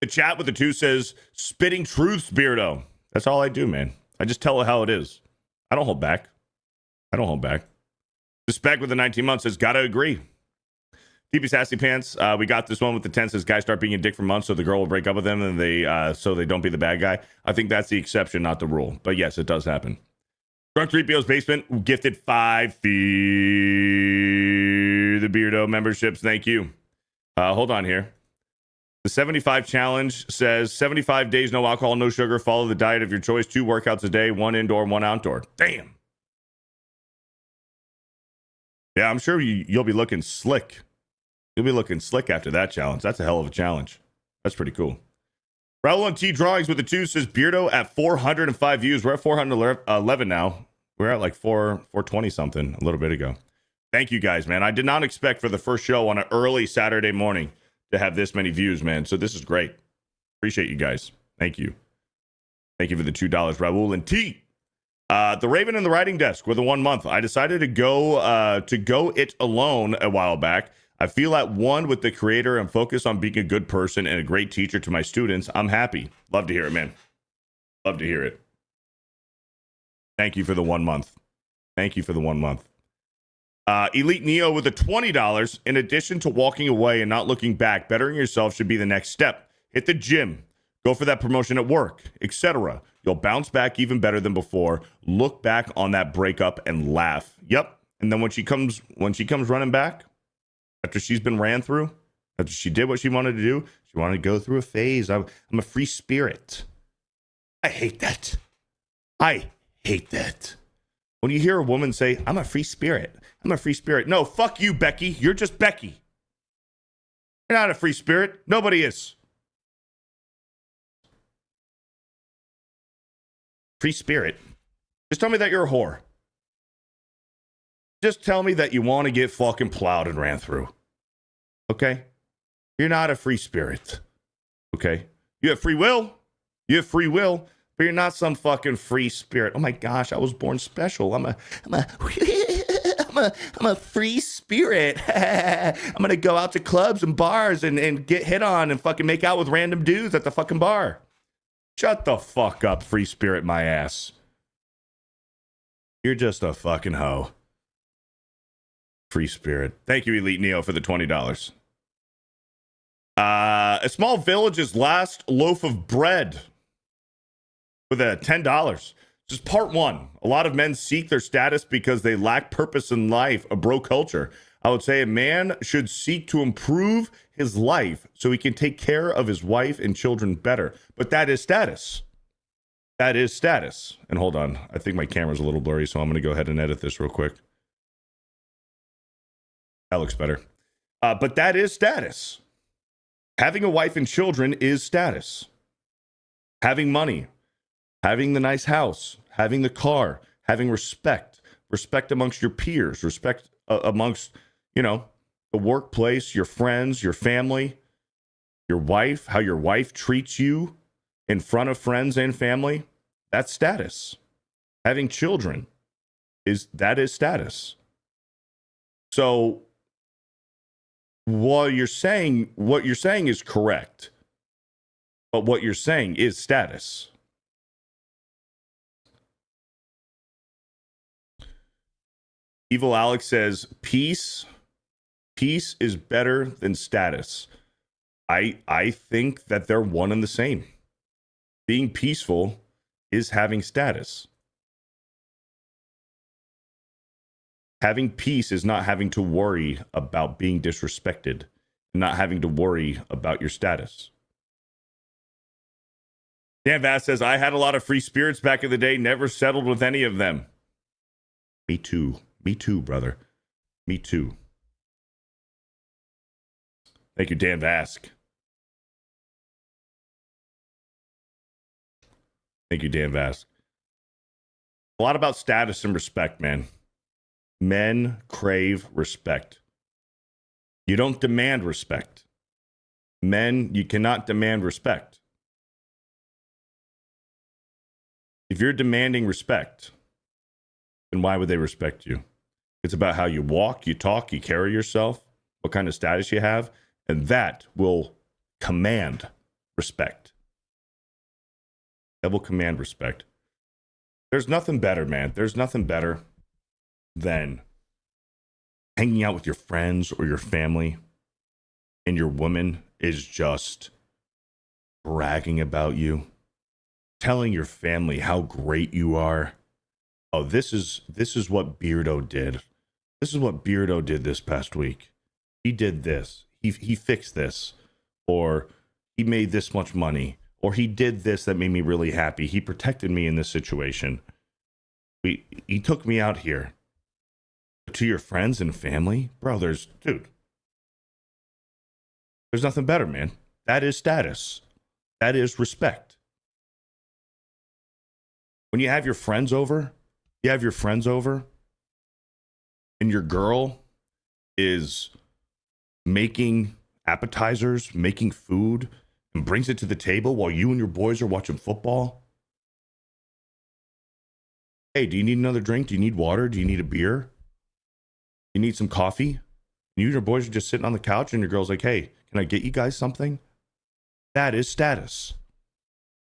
The chat with the 2 says, spitting truths, Beardo. That's all I do, man. I just tell it how it is. I don't hold back. The spec with the 19 months says, gotta agree. TP Sassy Pants, we got this one with the 10 says, guys start being a dick for months so the girl will break up with them and so they don't be the bad guy. I think that's the exception, not the rule. But yes, it does happen. Drunk 3PO's Basement gifted 5 Fear the Beardo memberships. Thank you. Hold on here. The 75 challenge says 75 days, no alcohol, no sugar. Follow the diet of your choice. 2 workouts a day, 1 indoor, 1 outdoor. Damn. Yeah, I'm sure you'll be looking slick. You'll be looking slick after that challenge. That's a hell of a challenge. That's pretty cool. Raul and T Drawings with the 2 says, Beardo at 405 views. We're at 411 now. We're at like 420 something a little bit ago. Thank you guys, man. I did not expect for the first show on an early Saturday morning to have this many views, man. So this is great. Appreciate you guys. Thank you. Thank you for the $2, Raul and T. The Raven and the Writing Desk with a 1 month. I decided to go it alone a while back. I feel at one with the creator and focus on being a good person and a great teacher to my students. I'm happy. Love to hear it, man. Love to hear it. Thank you for the 1 month. Thank you for the 1 month. Elite Neo with the $20. In addition to walking away and not looking back, bettering yourself should be the next step. Hit the gym. Go for that promotion at work, etc. You'll bounce back even better than before. Look back on that breakup and laugh. Yep. And then when she comes running back, after she's been ran through, after she did what she wanted to do, she wanted to go through a phase. I'm a free spirit. I hate that. I hate that. When you hear a woman say, I'm a free spirit. I'm a free spirit. No, fuck you, Becky. You're just Becky. You're not a free spirit. Nobody is. Free spirit. Just tell me that you're a whore. Just tell me that you want to get fucking plowed and ran through. Okay? You're not a free spirit. Okay? You have free will. You have free will, but you're not some fucking free spirit. Oh my gosh, I was born special. I'm a free spirit. I'm gonna go out to clubs and bars and get hit on and fucking make out with random dudes at the fucking bar. Shut the fuck up, free spirit, my ass. You're just a fucking hoe. Free spirit. Thank you, Elite Neo, for the $20. A small village's last loaf of bread with a $10. This is part one. A lot of men seek their status because they lack purpose in life, a bro culture. I would say a man should seek to improve his life so he can take care of his wife and children better. But that is status. That is status. And hold on. I think my camera's a little blurry, so I'm going to go ahead and edit this real quick. That looks better. But that is status. Having a wife and children is status. Having money, having the nice house, having the car, having respect amongst your peers, respect amongst, the workplace, your friends, your family, your wife, how your wife treats you in front of friends and family. That's status. Having children is status. So what you're saying is correct, but what you're saying is status. Evil Alex says, peace is better than status. I think that they're one and the same. Being peaceful is having status. Having peace is not having to worry about being disrespected, not having to worry about your status. Dan Vass says, I had a lot of free spirits back in the day, never settled with any of them. Me too. Me too, brother. Me too. Thank you, Dan Vask. Thank you, Dan Vask. A lot about status and respect, man. Men crave respect. You don't demand respect. Men, you cannot demand respect. If you're demanding respect, then why would they respect you? It's about how you walk, you talk, you carry yourself, what kind of status you have, and that will command respect. That will command respect. There's nothing better, man. There's nothing better than hanging out with your friends or your family, and your woman is just bragging about you, telling your family how great you are. Oh, this is what Beardo did. This is what Beardo did this past week. He did this. He fixed this. Or he made this much money. Or he did this that made me really happy. He protected me in this situation. He took me out here. To your friends and family, bro, there's nothing better, man. That is status. That is respect. When you have your friends over, and your girl is making appetizers, making food, and brings it to the table while you and your boys are watching football. Hey, do you need another drink? Do you need water? Do you need a beer? You need some coffee? You and your boys are just sitting on the couch and your girl's like, hey, can I get you guys something? That is status.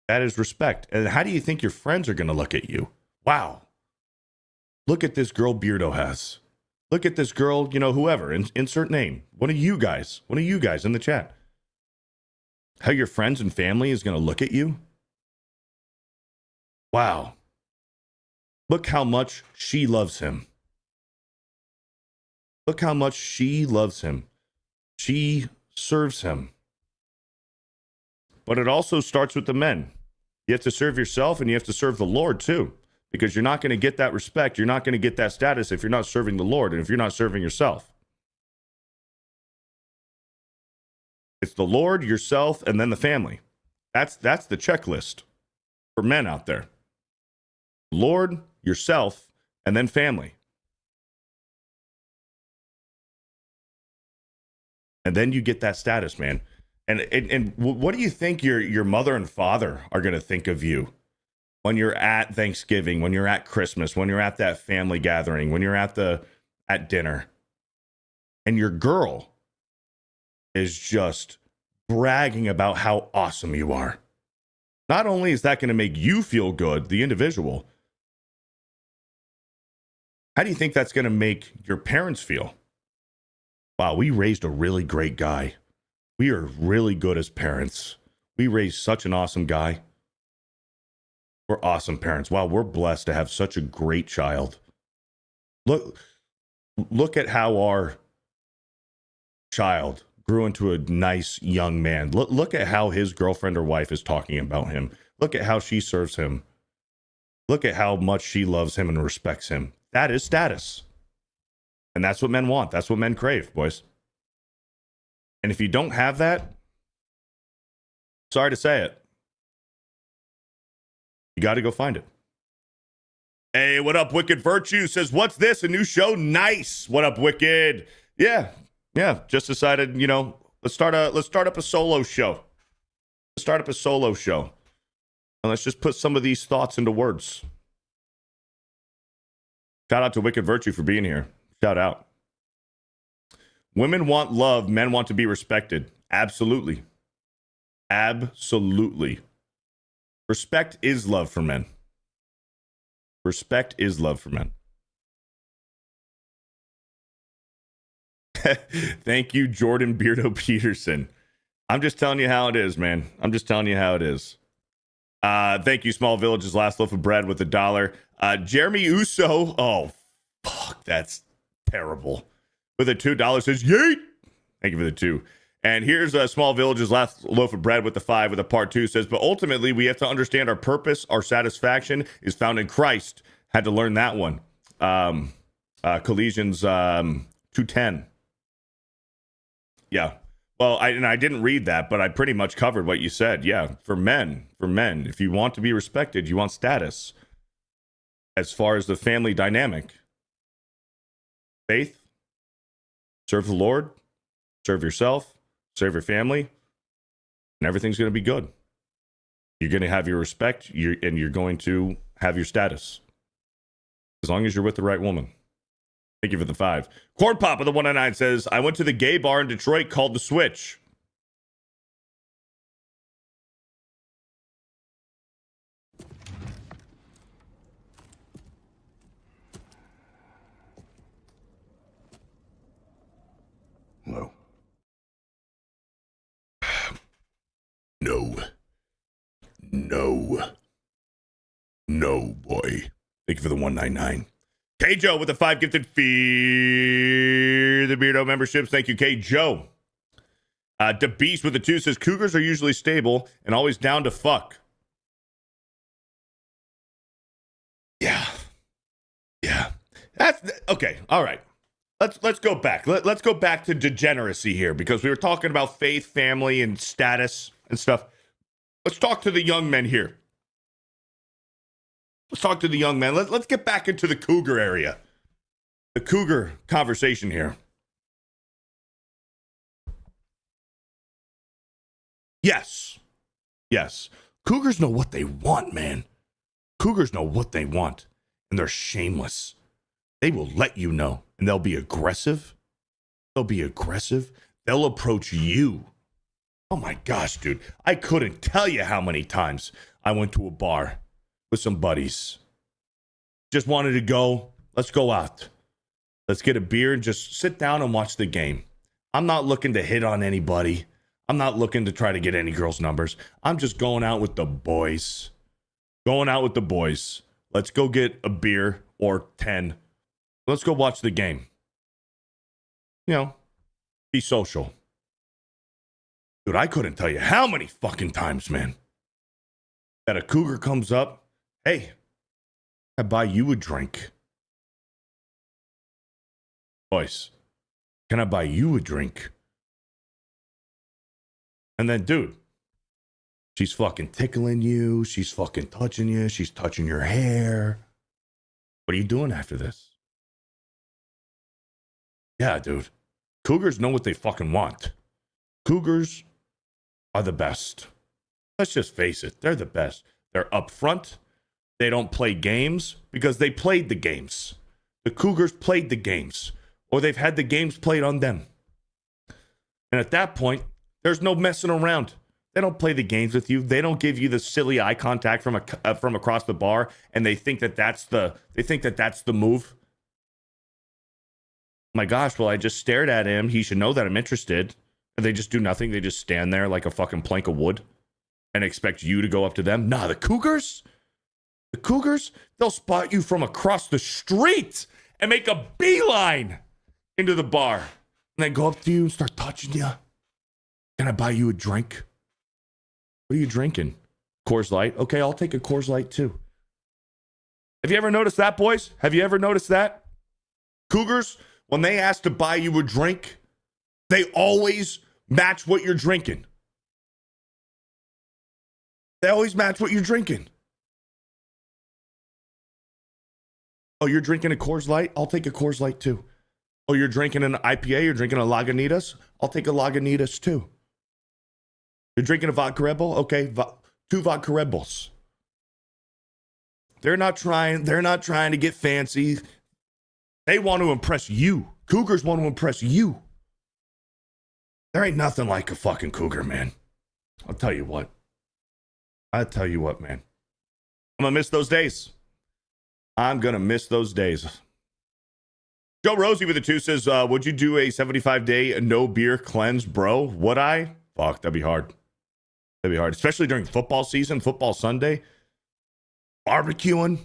That is respect. And how do you think your friends are going to look at you? Wow. Look at this girl Beardo has. Look at this girl, whoever, insert name. One of you guys in the chat. How your friends and family is going to look at you? Wow. Look how much she loves him. Look how much she loves him. She serves him. But it also starts with the men. You have to serve yourself and you have to serve the Lord too. Because you're not going to get that respect. You're not going to get that status if you're not serving the Lord and if you're not serving yourself. It's the Lord, yourself, and then the family. That's the checklist for men out there. Lord, yourself, and then family. And then you get that status, man. And what do you think your mother and father are going to think of you when you're at Thanksgiving, when you're at Christmas, when you're at that family gathering, when you're at dinner, and your girl is just bragging about how awesome you are? Not only is that going to make you feel good, the individual, how do you think that's going to make your parents feel? Wow, we raised a really great guy. We are really good as parents. We raised such an awesome guy. We're awesome parents. Wow, we're blessed to have such a great child. Look at how our child grew into a nice young man. Look at how his girlfriend or wife is talking about him. Look at how she serves him. Look at how much she loves him and respects him. That is status. And that's what men want. That's what men crave, boys. And if you don't have that, sorry to say it, you got to go find it. Hey, what up, Wicked Virtue? Says, what's this? A new show? Nice. What up, Wicked? Yeah. Just decided, let's start up a solo show. Let's start up a solo show. And let's just put some of these thoughts into words. Shout out to Wicked Virtue for being here. Shout out. Women want love. Men want to be respected. Absolutely. Absolutely. Respect is love for men. Respect is love for men. Thank you, Jordan Beardo Peterson. I'm just telling you how it is, man. I'm just telling you how it is. Thank you, Small Village's last loaf of bread with $1. Jeremy Uso. Oh, fuck. That's terrible. With a $2 says, yeet. Thank you for the 2. And here's Small Village's last loaf of bread with the 5 with a part 2 says, but ultimately we have to understand our purpose, our satisfaction is found in Christ. Had to learn that one. Colossians 2:10. Yeah. Well, I didn't read that, but I pretty much covered what you said. Yeah. For men, if you want to be respected, you want status. As far as the family dynamic, faith, serve the Lord, serve yourself, serve your family, and everything's going to be good. You're going to have your respect, and you're going to have your status. As long as you're with the right woman. Thank you for the 5. Corn Pop of the 109 says, I went to the gay bar in Detroit called The Switch. No. No, boy. Thank you for the 199. K Joe with the 5 gifted FearTheBeardo memberships. Thank you, K Joe. The Beast with the 2 says, Cougars are usually stable and always down to fuck. Yeah. That's okay. All right. Let's go back. Let's go back to degeneracy here, because we were talking about faith, family, and status and stuff. Let's talk to the young men here. Let's talk to the young men. Let's get back into the cougar area. The cougar conversation here. Yes. Cougars know what they want, man. Cougars know what they want, and they're shameless. They will let you know, and they'll be aggressive. They'll approach you. Oh my gosh, dude. I couldn't tell you how many times I went to a bar with some buddies. Just wanted to go. Let's go out. Let's get a beer and just sit down and watch the game. I'm not looking to hit on anybody. I'm not looking to try to get any girls' numbers. I'm just going out with the boys. Going out with the boys. Let's go get a beer or 10. Let's go watch the game. You know, be social. Dude, I couldn't tell you how many fucking times, man, that a cougar comes up. Hey, I buy you a drink. Boys, can I buy you a drink? And then, dude, she's fucking tickling you. She's fucking touching you. She's touching your hair. What are you doing after this? Yeah, dude. Cougars know what they fucking want. Cougars are the best. Let's just face it. They're the best. They're upfront. They don't play games because they played the games. The Cougars played the games, or they've had the games played on them. And at that point, there's no messing around. They don't play the games with you. They don't give you the silly eye contact from across the bar, and they think that that's the move. My gosh, well, I just stared at him. He should know that I'm interested. And they just do nothing. They just stand there like a fucking plank of wood and expect you to go up to them. Nah, the Cougars, they'll spot you from across the street and make a beeline into the bar. And then go up to you and start touching you. Can I buy you a drink? What are you drinking? Coors Light? Okay, I'll take a Coors Light too. Have you ever noticed that, boys? Have you ever noticed that? Cougars, when they ask to buy you a drink, they always match what you're drinking. They always match what you're drinking. Oh, you're drinking a Coors Light? I'll take a Coors Light too. Oh, you're drinking an IPA? You're drinking a Lagunitas? I'll take a Lagunitas too. You're drinking a vodka Red Bull? Okay, 2 vodka Red Bulls. They're not trying to get fancy. They want to impress you. Cougars want to impress you. There ain't nothing like a fucking cougar, man. I'll tell you what, man. I'm going to miss those days. I'm going to miss those days. Joe Rosie with the 2 says, would you do a 75-day no beer cleanse, bro? Would I? Fuck, that'd be hard. That'd be hard, especially during football season, football Sunday. Barbecuing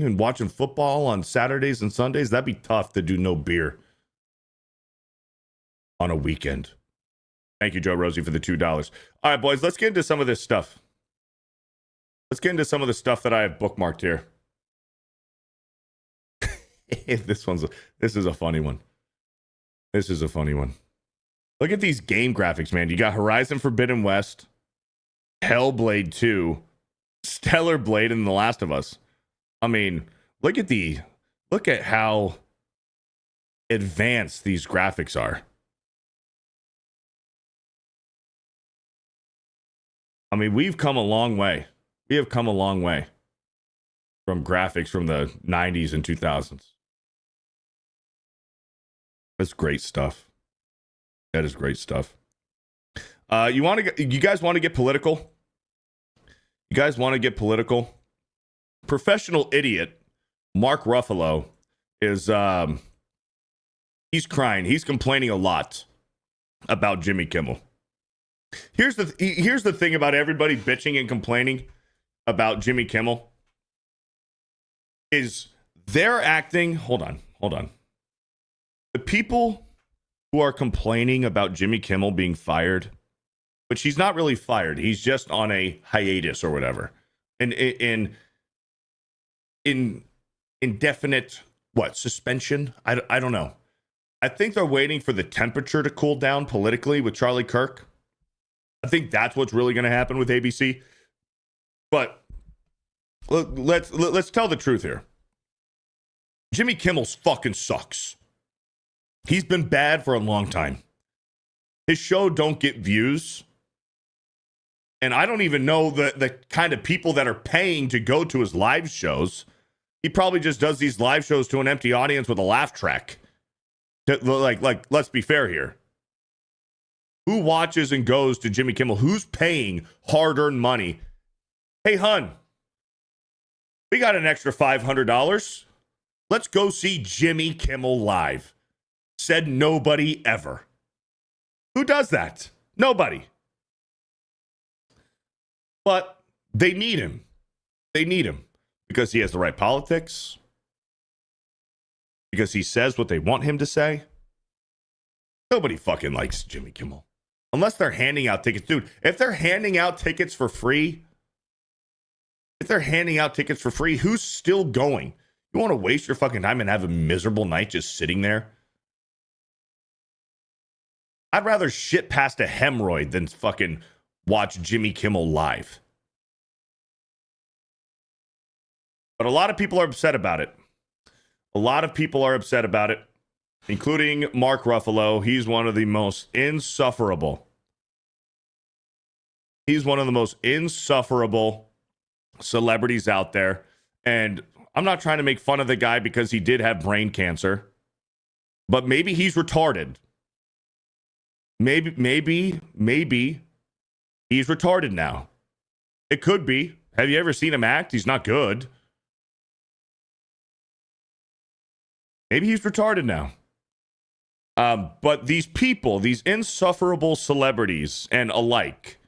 and watching football on Saturdays and Sundays. That'd be tough to do no beer on a weekend. Thank you, Joe Rosie, for the $2. All right, boys, let's get into some of this stuff. Let's get into some of the stuff that I have bookmarked here. This is a funny one. This is a funny one. Look at these game graphics, man. You got Horizon Forbidden West, Hellblade 2, Stellar Blade, and The Last of Us. I mean, look at how advanced these graphics are. I mean, we've come a long way. We have come a long way from graphics from the 90s and 2000s. That's great stuff. That is great stuff. You guys want to get political? You guys want to get political? Professional idiot Mark Ruffalo is he's crying. He's complaining a lot about Jimmy Kimmel. Here's the thing about everybody bitching and complaining about Jimmy Kimmel is they're acting. Hold on. The people who are complaining about Jimmy Kimmel being fired, which he's not really fired. He's just on a hiatus or whatever. In indefinite suspension? I don't know. I think they're waiting for the temperature to cool down politically with Charlie Kirk. I think that's what's really going to happen with ABC. But let's tell the truth here. Jimmy Kimmel fucking sucks. He's been bad for a long time. His show don't get views. And I don't even know the kind of people that are paying to go to his live shows. He probably just does these live shows to an empty audience with a laugh track. Like, let's be fair here. Who watches and goes to Jimmy Kimmel? Who's paying hard-earned money? Hey, hun, we got an extra $500. Let's go see Jimmy Kimmel live. Said nobody ever. Who does that? Nobody. But they need him. They need him because he has the right politics, because he says what they want him to say. Nobody fucking likes Jimmy Kimmel. Unless they're handing out tickets. Dude, if they're handing out tickets for free, who's still going? You want to waste your fucking time and have a miserable night just sitting there? I'd rather shit past a hemorrhoid than fucking watch Jimmy Kimmel live. But a lot of people are upset about it. Including Mark Ruffalo. He's one of the most insufferable. Celebrities out there. And I'm not trying to make fun of the guy because he did have brain cancer. But maybe he's retarded. Maybe he's retarded now. It could be. Have you ever seen him act? He's not good. Maybe he's retarded now. But these people, these insufferable celebrities and alike,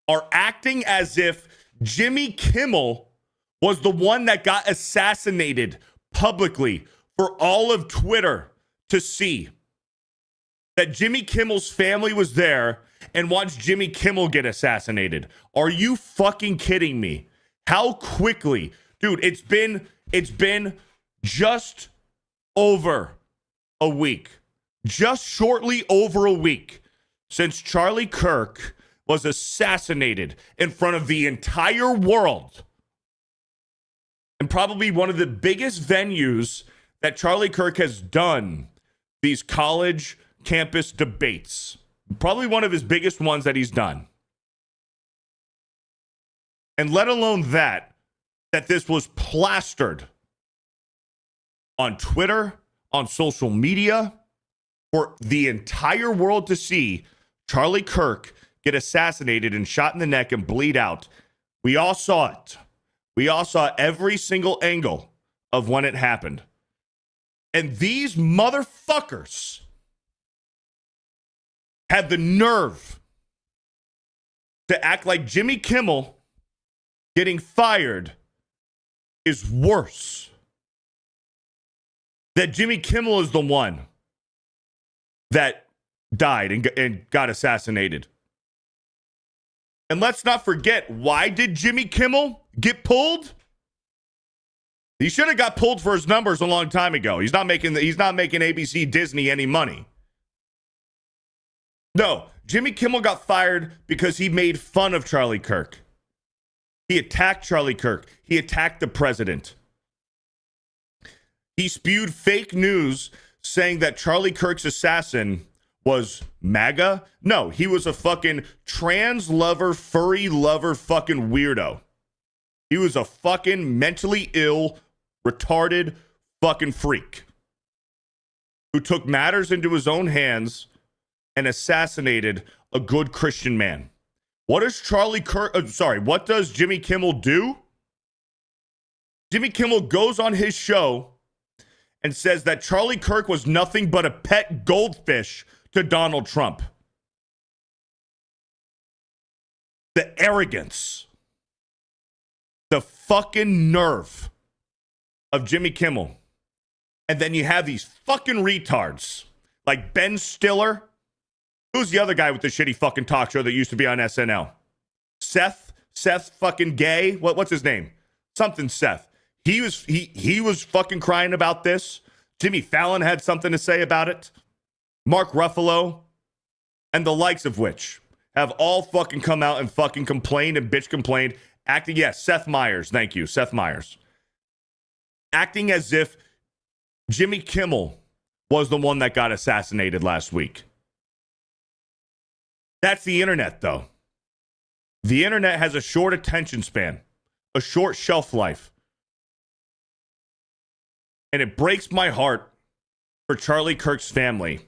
are acting as if Jimmy Kimmel was the one that got assassinated publicly for all of Twitter to see. That Jimmy Kimmel's family was there and watched Jimmy Kimmel get assassinated. Are you fucking kidding me? How quickly? Dude, it's been just over a week. Just shortly over a week since Charlie Kirk was assassinated in front of the entire world. And probably one of the biggest venues that Charlie Kirk has done these college campus debates. Probably one of his biggest ones that he's done. And let alone that this was plastered on Twitter, on social media, for the entire world to see Charlie Kirk get assassinated and shot in the neck and bleed out. We all saw it. We all saw every single angle of when it happened. And these motherfuckers had the nerve to act like Jimmy Kimmel getting fired is worse. That Jimmy Kimmel is the one that died and got assassinated. And let's not forget, why did Jimmy Kimmel get pulled? He should have got pulled for his numbers a long time ago. He's not making ABC Disney any money. No, Jimmy Kimmel got fired because he made fun of Charlie Kirk. He attacked Charlie Kirk. He attacked the president. He spewed fake news saying that Charlie Kirk's assassin was MAGA. No, he was a fucking trans lover, furry lover, fucking weirdo. He was a fucking mentally ill, retarded fucking freak who took matters into his own hands and assassinated a good Christian man. What does what does Jimmy Kimmel do? Jimmy Kimmel goes on his show and says that Charlie Kirk was nothing but a pet goldfish to Donald Trump. The arrogance, the fucking nerve of Jimmy Kimmel. And then you have these fucking retards like Ben Stiller. Who's the other guy with the shitty fucking talk show that used to be on SNL? Seth fucking Gay. What's his name? Something Seth. He was fucking crying about this. Jimmy Fallon had something to say about it. Mark Ruffalo and the likes of which have all fucking come out and fucking complained and bitch complained. Seth Meyers. Thank you, Seth Meyers. Acting as if Jimmy Kimmel was the one that got assassinated last week. That's the internet, though. The internet has a short attention span, a short shelf life. And it breaks my heart for Charlie Kirk's family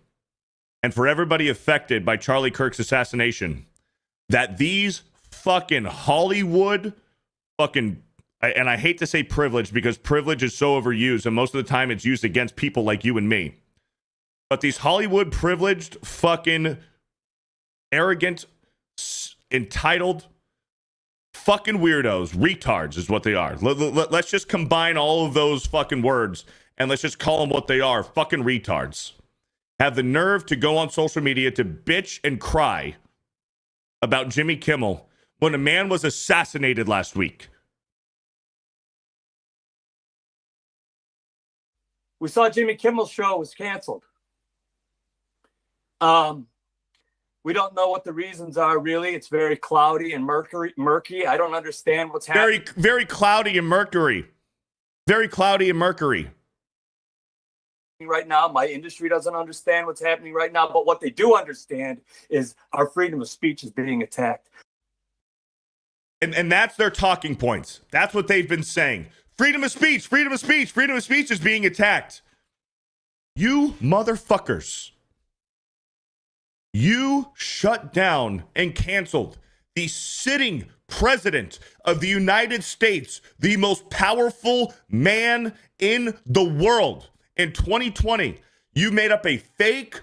and for everybody affected by Charlie Kirk's assassination that these fucking Hollywood fucking And I hate to say privilege because privilege is so overused, and most of the time it's used against people like you and me. But these Hollywood privileged, fucking arrogant, entitled, fucking weirdos, retards is what they are. Let's just combine all of those fucking words and let's just call them what they are, fucking retards. Have the nerve to go on social media to bitch and cry about Jimmy Kimmel when a man was assassinated last week. We saw Jimmy Kimmel's show was canceled. We don't know what the reasons are, really. It's very cloudy and murky. I don't understand what's happening. Very cloudy and murky. Very cloudy and murky. Right now, my industry doesn't understand what's happening right now, but what they do understand is our freedom of speech is being attacked. And that's their talking points. That's what they've been saying. Freedom of speech, freedom of speech, freedom of speech is being attacked. You motherfuckers. You shut down and canceled the sitting president of the United States, the most powerful man in the world. In 2020, you made up a fake,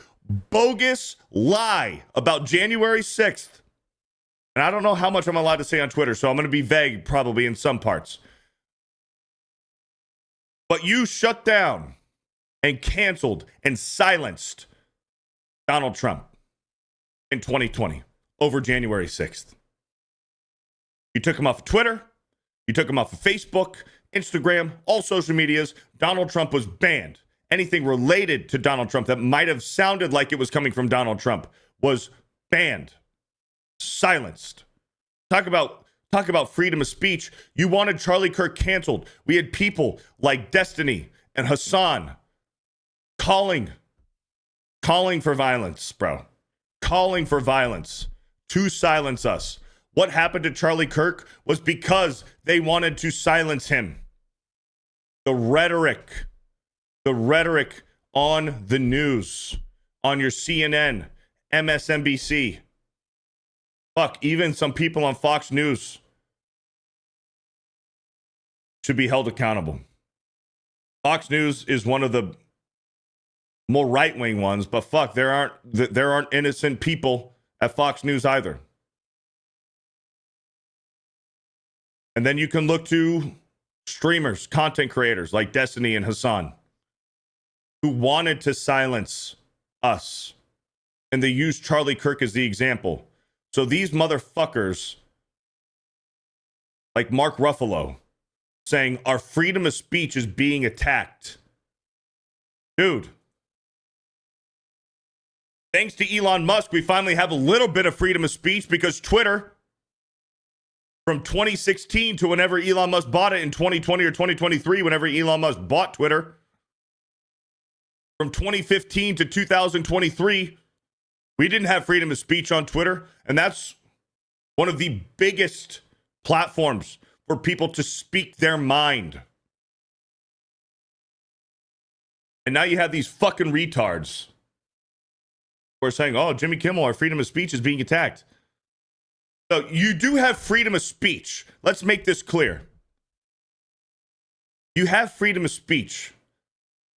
bogus lie about January 6th. And I don't know how much I'm allowed to say on Twitter, so I'm going to be vague probably in some parts. But you shut down and canceled and silenced Donald Trump in 2020 over January 6th. You took him off of Twitter. You took him off of Facebook, Instagram, all social medias. Donald Trump was banned. Anything related to Donald Trump that might have sounded like it was coming from Donald Trump was banned, silenced. Talk about freedom of speech. You wanted Charlie Kirk canceled. We had people like Destiny and Hassan calling for violence, bro. Calling for violence to silence us. What happened to Charlie Kirk was because they wanted to silence him. The rhetoric on the news, on your CNN, MSNBC, fuck, even some people on Fox News should be held accountable. Fox News is one of the more right-wing ones, but fuck, there aren't innocent people at Fox News either. And then you can look to streamers, content creators like Destiny and Hassan, who wanted to silence us. And they used Charlie Kirk as the example. So these motherfuckers, like Mark Ruffalo, saying our freedom of speech is being attacked. Dude. Thanks to Elon Musk, we finally have a little bit of freedom of speech because Twitter, from 2016 to whenever Elon Musk bought it in 2020 or 2023, whenever Elon Musk bought Twitter, from 2015 to 2023, we didn't have freedom of speech on Twitter. And that's one of the biggest platforms for people to speak their mind. And now you have these fucking retards who are saying, oh, Jimmy Kimmel, our freedom of speech is being attacked. So you do have freedom of speech. Let's make this clear. You have freedom of speech.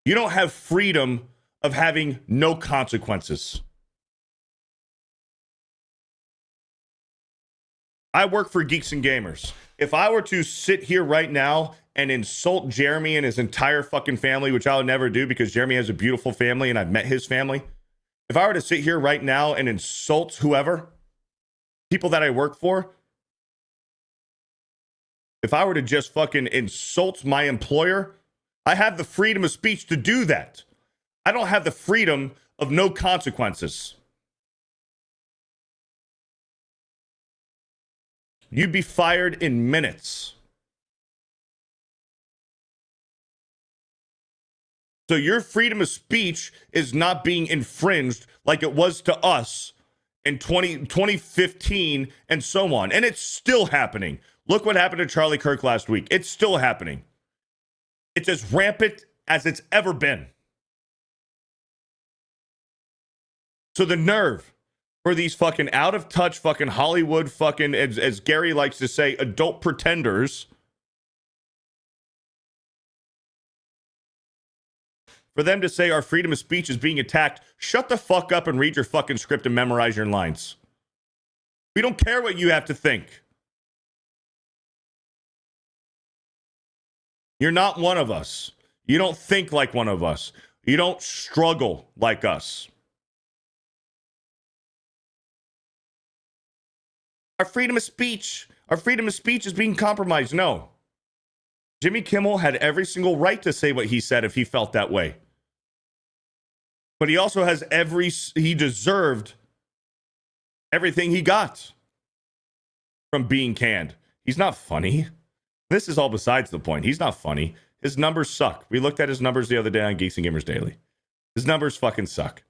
You don't have freedom of having no consequences. I work for Geeks and Gamers. If I were to sit here right now and insult Jeremy and his entire fucking family, which I would never do because Jeremy has a beautiful family and I've met his family. If I were to sit here right now and insult whoever, people that I work for, if I were to just fucking insult my employer, I have the freedom of speech to do that. I don't have the freedom of no consequences. You'd be fired in minutes. So your freedom of speech is not being infringed like it was to us in 2015 and so on. And it's still happening. Look what happened to Charlie Kirk last week. It's still happening. It's as rampant as it's ever been. So the nerve for these fucking out of touch fucking Hollywood fucking, as Gary likes to say, adult pretenders For them to say our freedom of speech is being attacked, shut the fuck up and read your fucking script and memorize your lines. We don't care what you have to think. You're not one of us. You don't think like one of us. You don't struggle like us. Our freedom of speech is being compromised. No. Jimmy Kimmel had every single right to say what he said if he felt that way. But he also has he deserved everything he got from being canned. He's not funny. This is all besides the point. He's not funny. His numbers suck. We looked at his numbers the other day on Geeks and Gamers Daily. His numbers fucking suck.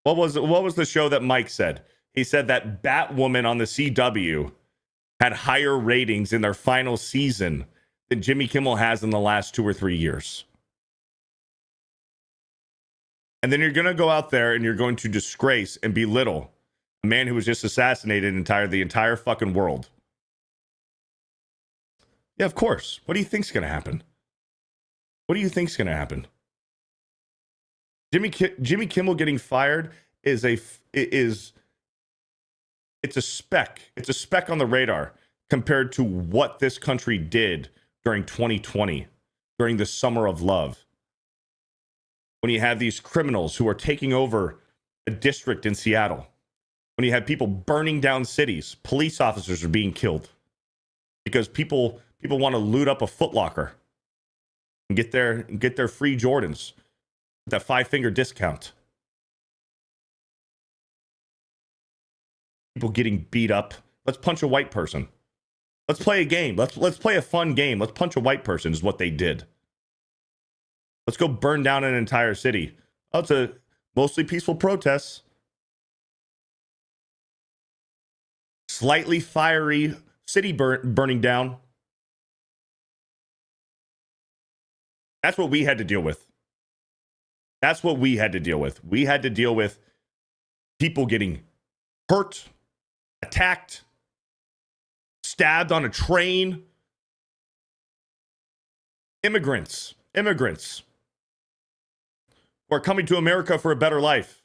What was the show that Mike said? He said that Batwoman on the CW had higher ratings in their final season than Jimmy Kimmel has in the last 2 or 3 years. And then you're going to go out there and you're going to disgrace and belittle a man who was just assassinated the entire fucking world. Yeah, of course. What do you think's going to happen? What do you think's going to happen? Jimmy Kimmel getting fired is it's a speck. It's a speck on the radar compared to what this country did during 2020, during the summer of love. When you have these criminals who are taking over a district in Seattle, when you have people burning down cities, police officers are being killed because people want to loot up a Foot Locker and get their free Jordans with that 5-finger discount. People getting beat up. Let's punch a white person. Let's play a game. Let's play a fun game. Let's punch a white person is what they did. Let's go burn down an entire city. Oh, it's a mostly peaceful protest. Slightly fiery city burning down. That's what we had to deal with. That's what we had to deal with. We had to deal with people getting hurt, attacked, stabbed on a train. Immigrants who are coming to America for a better life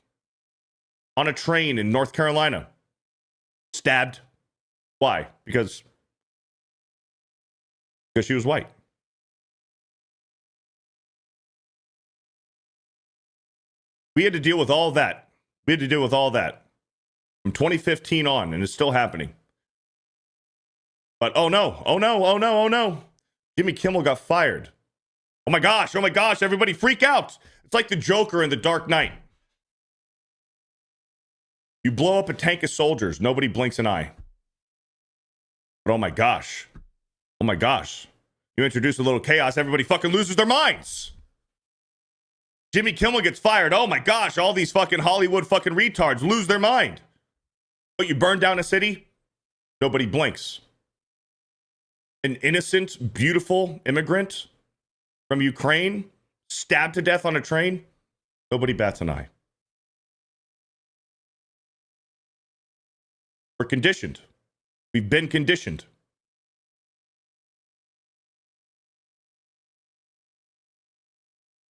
on a train in North Carolina. Stabbed. Why? Because she was white. We had to deal with all that. We had to deal with all that from 2015 on, and it's still happening. But oh no. Jimmy Kimmel got fired. Oh my gosh, everybody freak out. It's like the Joker in The Dark Knight. You blow up a tank of soldiers, nobody blinks an eye. But oh my gosh. You introduce a little chaos, everybody fucking loses their minds. Jimmy Kimmel gets fired. Oh my gosh, all these fucking Hollywood fucking retards lose their mind. But you burn down a city, nobody blinks. An innocent, beautiful immigrant from Ukraine stabbed to death on a train, nobody bats an eye. We're conditioned. We've been conditioned.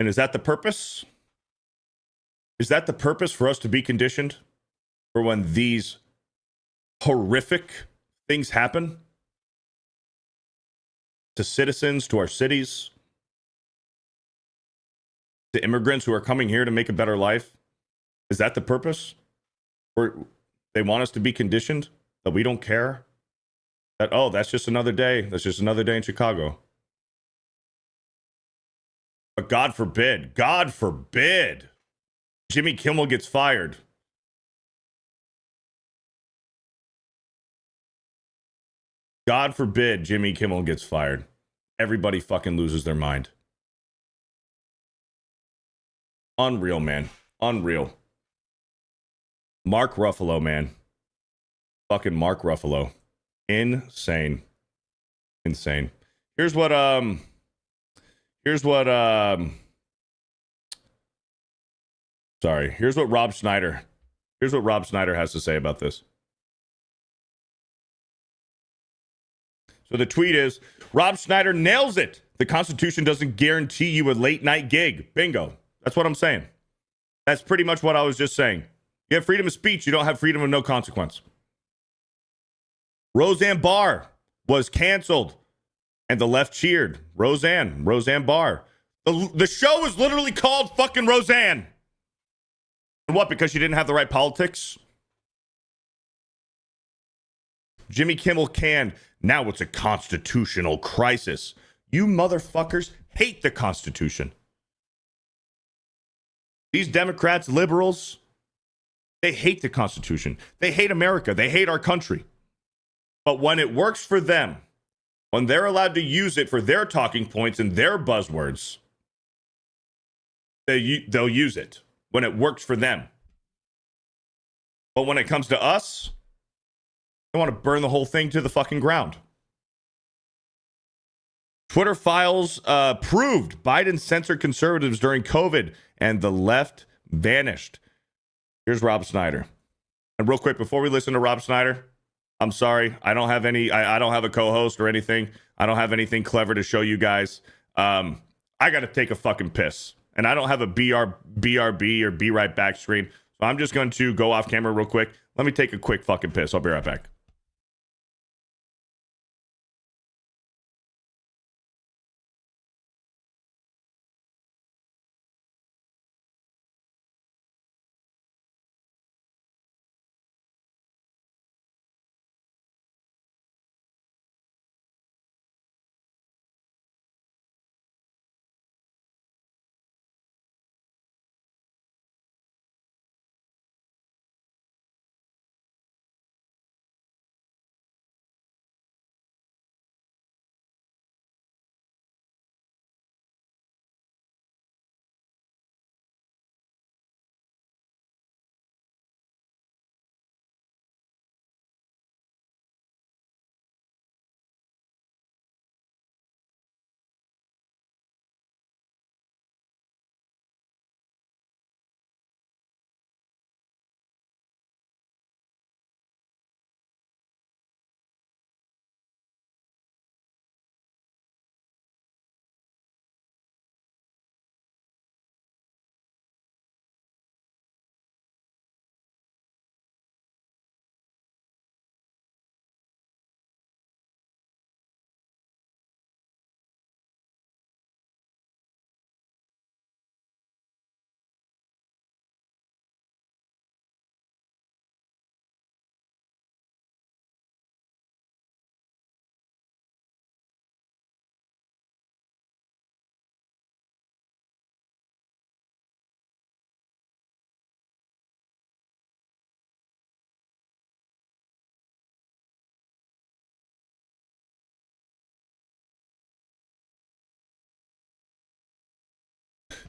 And is that the purpose? Is that the purpose for us to be conditioned? For when these horrific things happen to citizens, to our cities, to immigrants who are coming here to make a better life? Is that the purpose? Or they want us to be conditioned that we don't care? That, oh, that's just another day. That's just another day in Chicago. But God forbid, Jimmy Kimmel gets fired. God forbid Jimmy Kimmel gets fired. Everybody fucking loses their mind. Unreal, man. Unreal. Mark Ruffalo, man. Fucking Mark Ruffalo. Insane. Here's what Rob Schneider has to say about this. So the tweet is, Rob Schneider nails it. The Constitution doesn't guarantee you a late night gig. Bingo. That's what I'm saying. That's pretty much what I was just saying. You have freedom of speech. You don't have freedom of no consequence. Roseanne Barr was canceled, and the left cheered. Roseanne Barr. The show is literally called fucking Roseanne. And what, because she didn't have the right politics? Jimmy Kimmel canned. Now it's a constitutional crisis. You motherfuckers hate the Constitution. These Democrats, liberals, they hate the Constitution. They hate America. They hate our country. But when it works for them, when they're allowed to use it for their talking points and their buzzwords, they'll use it when it works for them. But when it comes to us, they want to burn the whole thing to the fucking ground. Twitter files proved Biden censored conservatives during COVID, and the left vanished. Here's Rob Snyder. And real quick, before we listen to Rob Snyder, I'm sorry, I don't have I don't have a co-host or anything. I don't have anything clever to show you guys. I got to take a fucking piss, and I don't have a BRB or be right back screen. So I'm just going to go off camera real quick. Let me take a quick fucking piss. I'll be right back.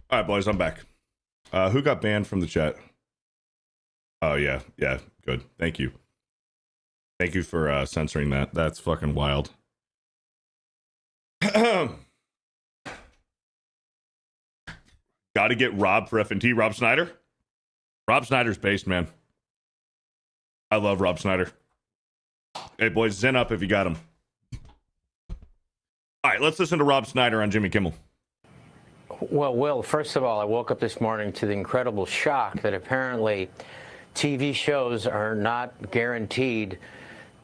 All right, boys, I'm back. Who got banned from the chat? Oh, yeah, good. Thank you. Thank you for censoring that. That's fucking wild. Got to get Rob for F&T. Rob Snyder? Rob Snyder's based, man. I love Rob Snyder. Hey, boys, zen up if you got him. All right, let's listen to Rob Snyder on Jimmy Kimmel. Well, Will, first of all, I woke up this morning to the incredible shock that apparently TV shows are not guaranteed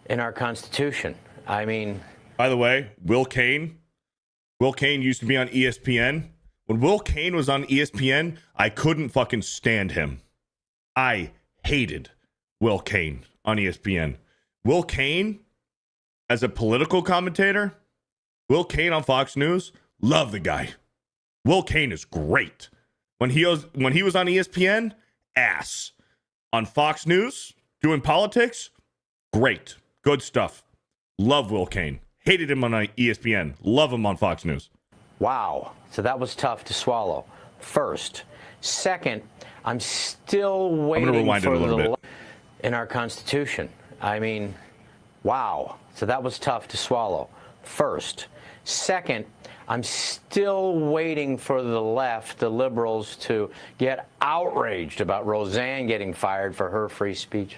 in our Constitution. I mean... By the way, Will Cain used to be on ESPN. When Will Cain was on ESPN, I couldn't fucking stand him. I hated Will Cain on ESPN. Will Cain, as a political commentator, Will Cain on Fox News, love the guy. Will Cain is great. When he was on ESPN, ass. On Fox News, doing politics, great. Good stuff. Love Will Cain. Hated him on ESPN. Love him on Fox News. Wow. So that was tough to swallow. First. Second, I'm still waiting I'm gonna rewind for it a little bit. In our Constitution. I mean, wow. So that was tough to swallow. First. Second, I'm still waiting for the left, the liberals, to get outraged about Roseanne getting fired for her free speech.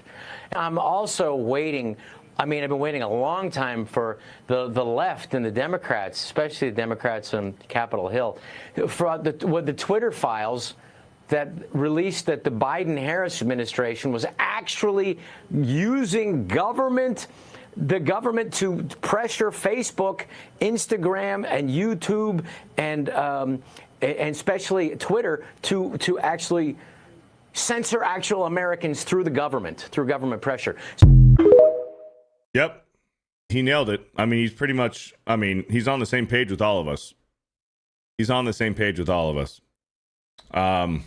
I'm also waiting I mean, I've been waiting a long time for the left and the Democrats, especially the Democrats on Capitol Hill, for with the Twitter files that released that the Biden-Harris administration was actually using the government to pressure Facebook, Instagram, and YouTube, and especially Twitter to actually censor actual Americans through the government, through government pressure. Yep. He nailed it. I mean, he's pretty much, I mean, he's on the same page with all of us. He's on the same page with all of us. I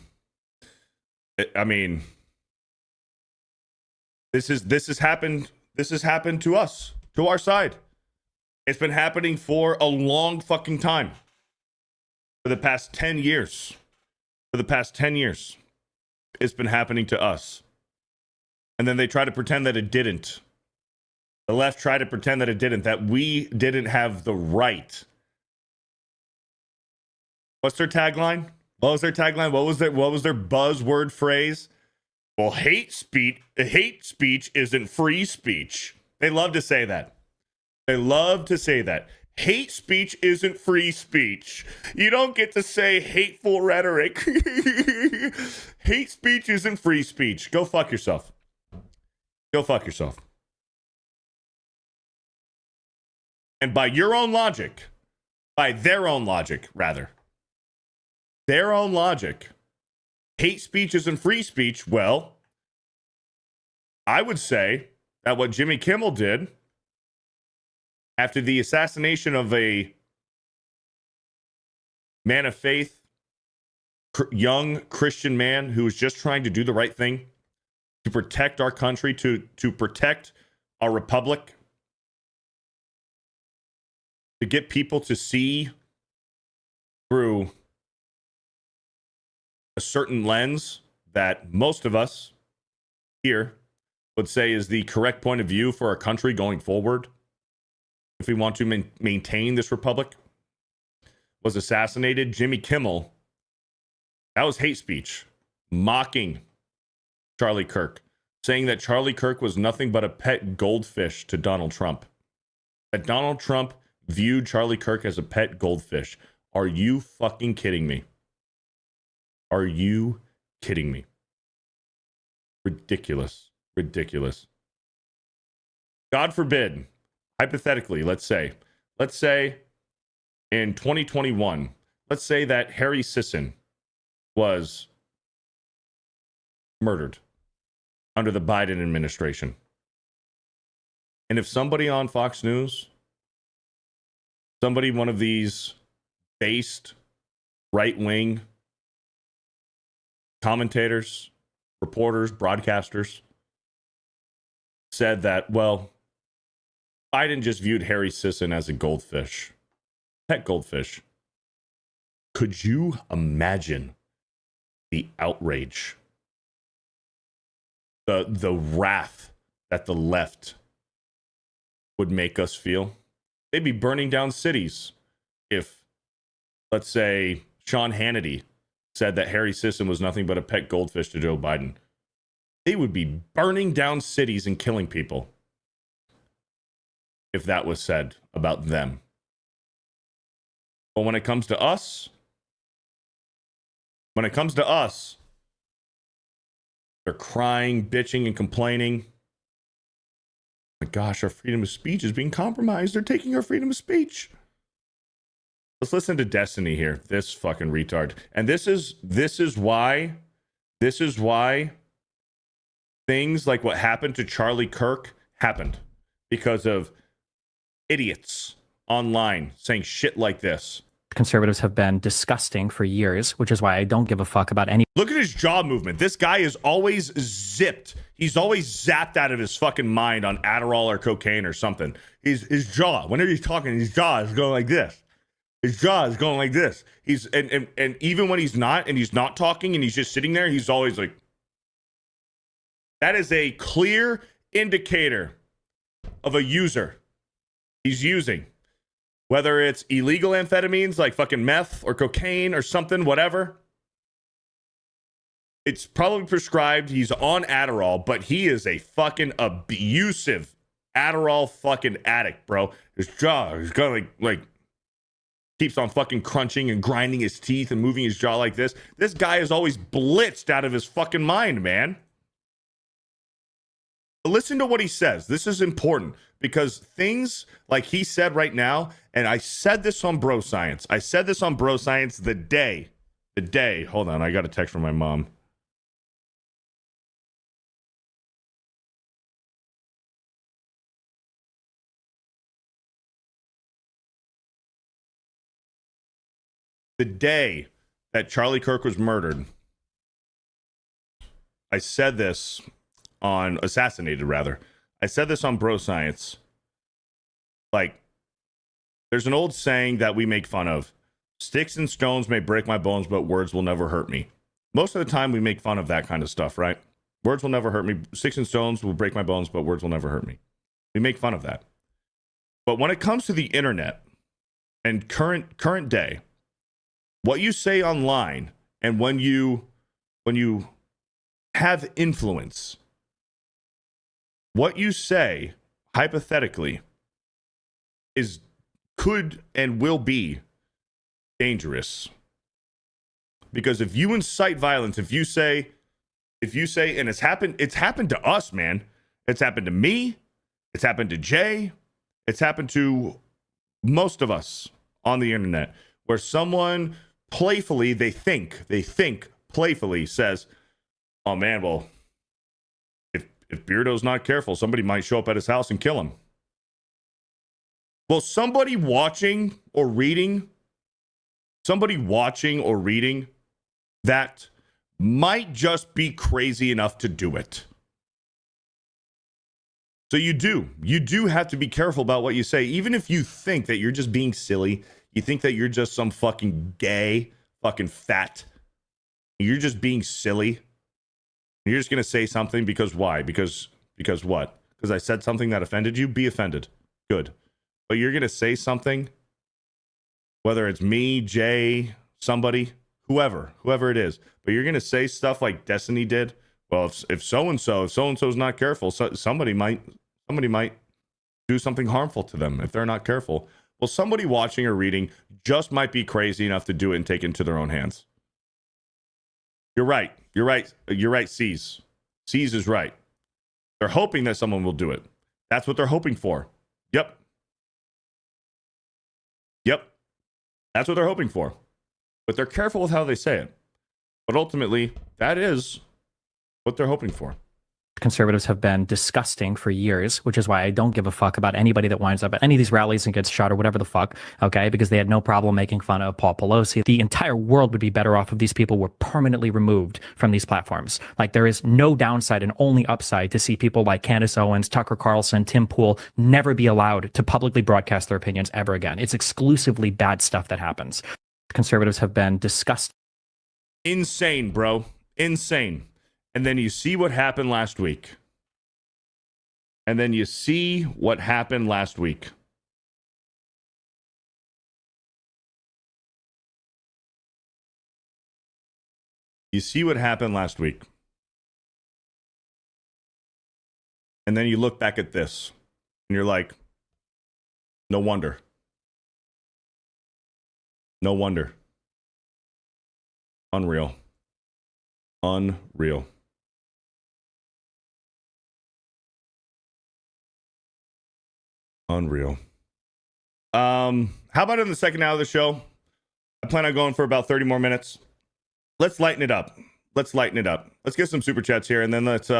mean, this has happened to us, to our side. It's been happening for a long fucking time. For the past 10 years. For the past 10 years. It's been happening to us. And then they try to pretend that it didn't. The left tried to pretend that it didn't, that we didn't have the right. What's their tagline? What was their tagline? What was their buzzword phrase? Well, hate speech isn't free speech. They love to say that. They love to say that. Hate speech isn't free speech. You don't get to say hateful rhetoric. Hate speech isn't free speech. Go fuck yourself. Go fuck yourself. And by your own logic, by their own logic, rather, their own logic, hate speech isn't free speech. Well, I would say that what Jimmy Kimmel did after the assassination of a man of faith, young Christian man who was just trying to do the right thing to protect our country, to protect our republic, to get people to see through a certain lens that most of us here would say is the correct point of view for our country going forward, if we want to maintain this republic, was assassinated. Jimmy Kimmel, that was hate speech, mocking Charlie Kirk, saying that Charlie Kirk was nothing but a pet goldfish to Donald Trump. That Donald Trump viewed Charlie Kirk as a pet goldfish. Are you fucking kidding me? Are you kidding me? Ridiculous. Ridiculous. God forbid, hypothetically, let's say in 2021, let's say that Harry Sisson was murdered under the Biden administration. And if somebody on Fox News, one of these based right-wing commentators, reporters, broadcasters said that, well, Biden just viewed Harry Sisson as a goldfish, pet goldfish. Could you imagine the outrage, the wrath that the left would make us feel? They'd be burning down cities if, let's say, Sean Hannity said that Harry Sisson was nothing but a pet goldfish to Joe Biden. They would be burning down cities and killing people if that was said about them. But when it comes to us, they're crying, bitching, and complaining. My gosh, our freedom of speech is being compromised. They're taking our freedom of speech. Let's listen to Destiny here. This fucking retard. And this is why things like what happened to Charlie Kirk happened. Because of idiots online saying shit like this. Conservatives have been disgusting for years, which is why I don't give a fuck about any. Look at his jaw movement. This guy is always zipped. He's always zapped out of his fucking mind on Adderall or cocaine or something. His jaw, whenever he's talking, his jaw is going like this. His jaw is going like this. He's and even when he's not and he's not talking and he's just sitting there, he's always like. That is a clear indicator of a user. He's using. Whether it's illegal amphetamines like fucking meth or cocaine or something, whatever. It's probably prescribed. He's on Adderall, but he is a fucking abusive Adderall fucking addict, bro. His jaw is going like keeps on fucking crunching and grinding his teeth and moving his jaw like this. This guy is always blitzed out of his fucking mind, man. Listen to what he says. This is important because things like he said right now, and I said this on Bro Science. I said this on Bro Science the day, hold on, I got a text from my mom. The day that Charlie Kirk was murdered, I said this on assassinated rather. I said this on Bro Science. Like, there's an old saying that we make fun of. Sticks and stones may break my bones, but words will never hurt me. Most of the time we make fun of that kind of stuff, right? Words will never hurt me. Sticks and stones will break my bones, but words will never hurt me. We make fun of that. But when it comes to the internet and current day, what you say online and when you have influence, what you say hypothetically could and will be dangerous. Because if you incite violence, if you say, and it's happened to us, man. It's happened to me. It's happened to Jay. It's happened to most of us on the internet, where someone playfully, they think playfully says, oh man, well, if Beardo's not careful, somebody might show up at his house and kill him. Well, somebody watching or reading that might just be crazy enough to do it. So you do have to be careful about what you say. Even if you think that you're just being silly, you think that you're just some fucking gay, fucking fat, you're just being silly. You're just going to say something because why? Because what? Because I said something that offended you? Be offended. Good. But you're going to say something, whether it's me, Jay, somebody, whoever it is, but you're going to say stuff like Destiny did. Well, if so-and-so's not careful, somebody might do something harmful to them if they're not careful. Well, somebody watching or reading just might be crazy enough to do it and take it into their own hands. You're right. C's is right. They're hoping that someone will do it. That's what they're hoping for. Yep. That's what they're hoping for. But they're careful with how they say it. But ultimately, that is what they're hoping for. Conservatives have been disgusting for years, which is why I don't give a fuck about anybody that winds up at any of these rallies and gets shot or whatever the fuck, okay? Because they had no problem making fun of Paul Pelosi. The entire world would be better off if these people were permanently removed from these platforms. Like, there is no downside and only upside to see people like Candace Owens, Tucker Carlson, Tim Pool never be allowed to publicly broadcast their opinions ever again. It's exclusively bad stuff that happens. Conservatives have been disgusting. Insane, bro. Insane. And then you see what happened last week. You see what happened last week. And then you look back at this and you're like, no wonder. Unreal. How about in the second hour of the show? I plan on going for about 30 more minutes. Let's lighten it up. Let's get some super chats here, and then let's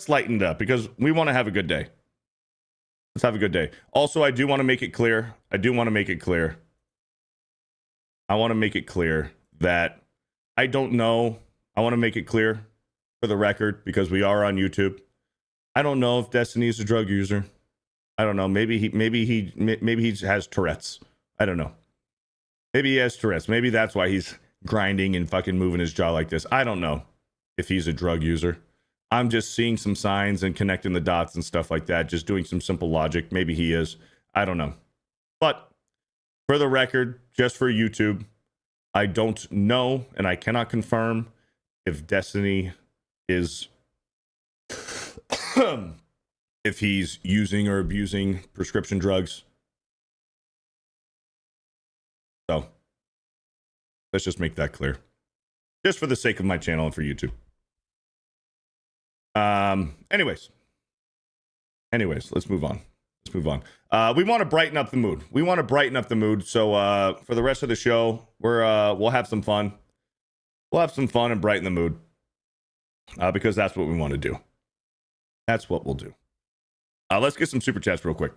lighten it up because we want to have a good day. Let's have a good day. Also, I want to make it clear that I don't know. I want to make it clear for the record because we are on YouTube. I don't know if Destiny is a drug user. I don't know. Maybe he has Tourette's. I don't know. Maybe he has Tourette's. Maybe that's why he's grinding and fucking moving his jaw like this. I don't know if he's a drug user. I'm just seeing some signs and connecting the dots and stuff like that. Just doing some simple logic. Maybe he is. I don't know. But for the record, just for YouTube, I don't know and I cannot confirm if Destiny is if he's using or abusing prescription drugs. So let's just make that clear. Just for the sake of my channel and for YouTube. Anyways, let's move on. We want to brighten up the mood. So for the rest of the show, we'll have some fun. We'll have some fun and brighten the mood. Because that's what we want to do. That's what we'll do. Let's get some super chats real quick.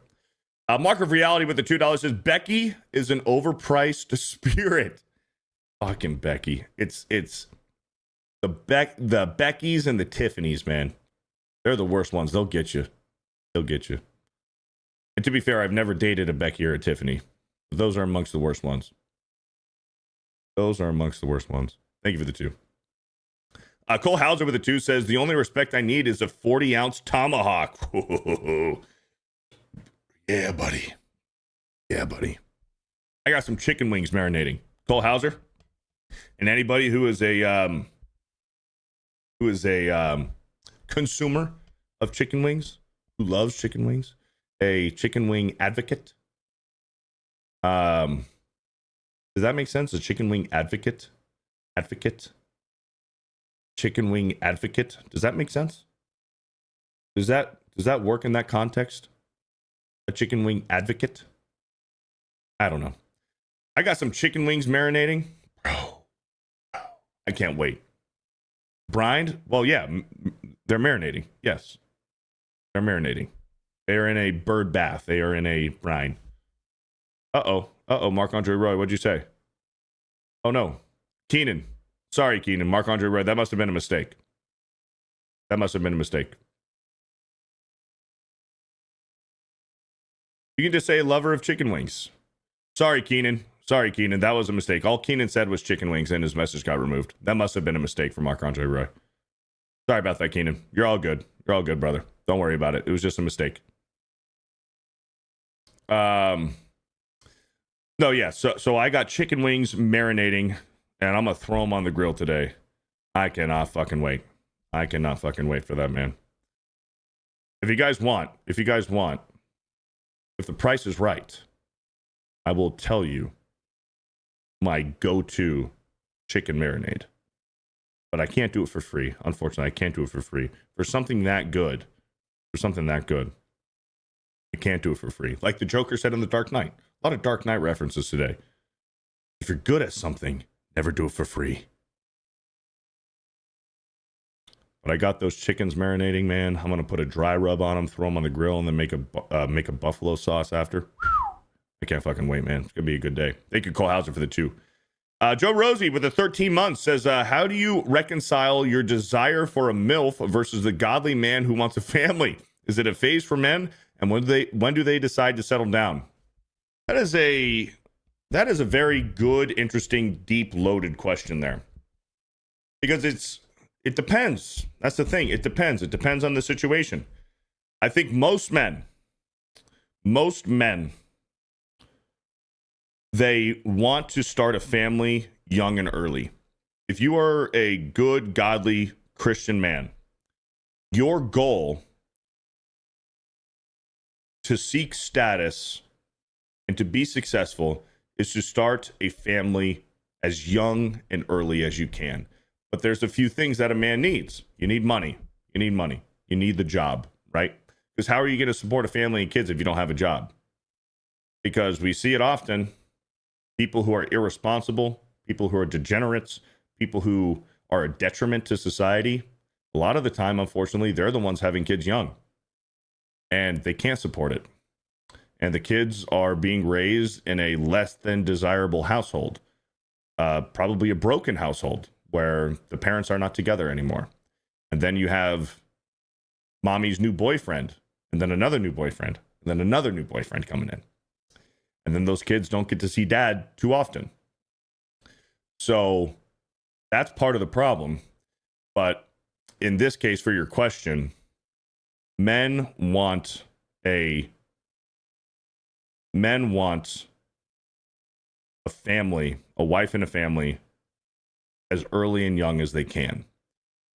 Mark of Reality with the $2 says Becky is an overpriced spirit. Fucking Becky. It's the Beckys and the Tiffany's, man. They're the worst ones. They'll get you. And to be fair, I've never dated a Becky or a Tiffany. Those are amongst the worst ones. Thank you for the 2. Cole Hauser with a 2 says, the only respect I need is a 40-ounce tomahawk. Yeah, buddy. I got some chicken wings marinating. Cole Hauser. And anybody who is a consumer of chicken wings, who loves chicken wings, a chicken wing advocate. Does that make sense? A chicken wing advocate? Chicken wing advocate. Does that make sense? Does that work in that context? A chicken wing advocate? I don't know. I got some chicken wings marinating. Bro, I can't wait. Brined? Well, yeah, they're marinating. Yes. They're marinating. They are in a bird bath. They are in a brine. Uh-oh, Marc-Andre Roy, what'd you say? Oh, no. Keenan. Sorry, Keenan. Marc-Andre Roy, that must have been a mistake. You can just say lover of chicken wings. Sorry, Keenan. That was a mistake. All Keenan said was chicken wings and his message got removed. That must have been a mistake for Marc-Andre Roy. Sorry about that, Keenan. You're all good, brother. Don't worry about it. It was just a mistake. No, yeah. So I got chicken wings marinating, and I'm gonna throw them on the grill today. I cannot fucking wait. For that, man. If you guys want, if the price is right, I will tell you my go-to chicken marinade. But I can't do it for free. Unfortunately, I can't do it for free. For something that good, I can't do it for free. Like the Joker said in The Dark Knight. A lot of Dark Knight references today. If you're good at something, never do it for free. But I got those chickens marinating, man. I'm going to put a dry rub on them, throw them on the grill, and then make a buffalo sauce after. I can't fucking wait, man. It's going to be a good day. Thank you, Cole Hauser, for the 2. Joe Rosie with the 13 months says, how do you reconcile your desire for a MILF versus the godly man who wants a family? Is it a phase for men? And when do they decide to settle down? That is a very good, interesting, deep, loaded question there. Because it depends. That's the thing. It depends. It depends on the situation. I think most men, they want to start a family young and early. If you are a good, godly Christian man, your goal to seek status and to be successful is to start a family as young and early as you can. But there's a few things that a man needs. You need money. You need the job, right? Because how are you going to support a family and kids if you don't have a job? Because we see it often. People who are irresponsible, people who are degenerates, people who are a detriment to society, a lot of the time, unfortunately, they're the ones having kids young. And they can't support it. And the kids are being raised in a less than desirable household. Probably a broken household where the parents are not together anymore. And then you have mommy's new boyfriend, and then another new boyfriend, and then another new boyfriend coming in. And then those kids don't get to see dad too often. So that's part of the problem. But in this case, for your question, men want a family, a wife and a family as early and young as they can.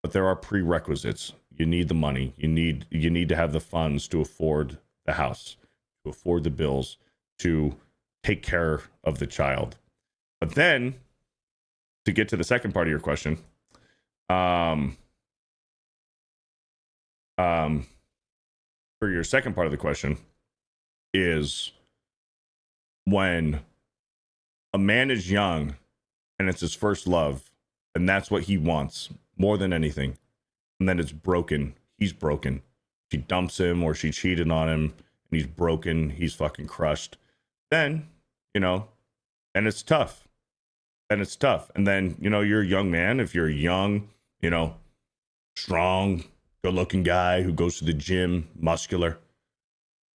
But there are prerequisites. You need the money. You need to have the funds to afford the house, to afford the bills, to take care of the child. But then, to get to the second part of your question, for your second part of the question is when a man is young and it's his first love and that's what he wants more than anything, and then it's broken, he's broken. She dumps him or she cheated on him and he's broken, he's fucking crushed. Then, and it's tough. And then, you're a young man. If you're a young, strong, good looking guy who goes to the gym, muscular,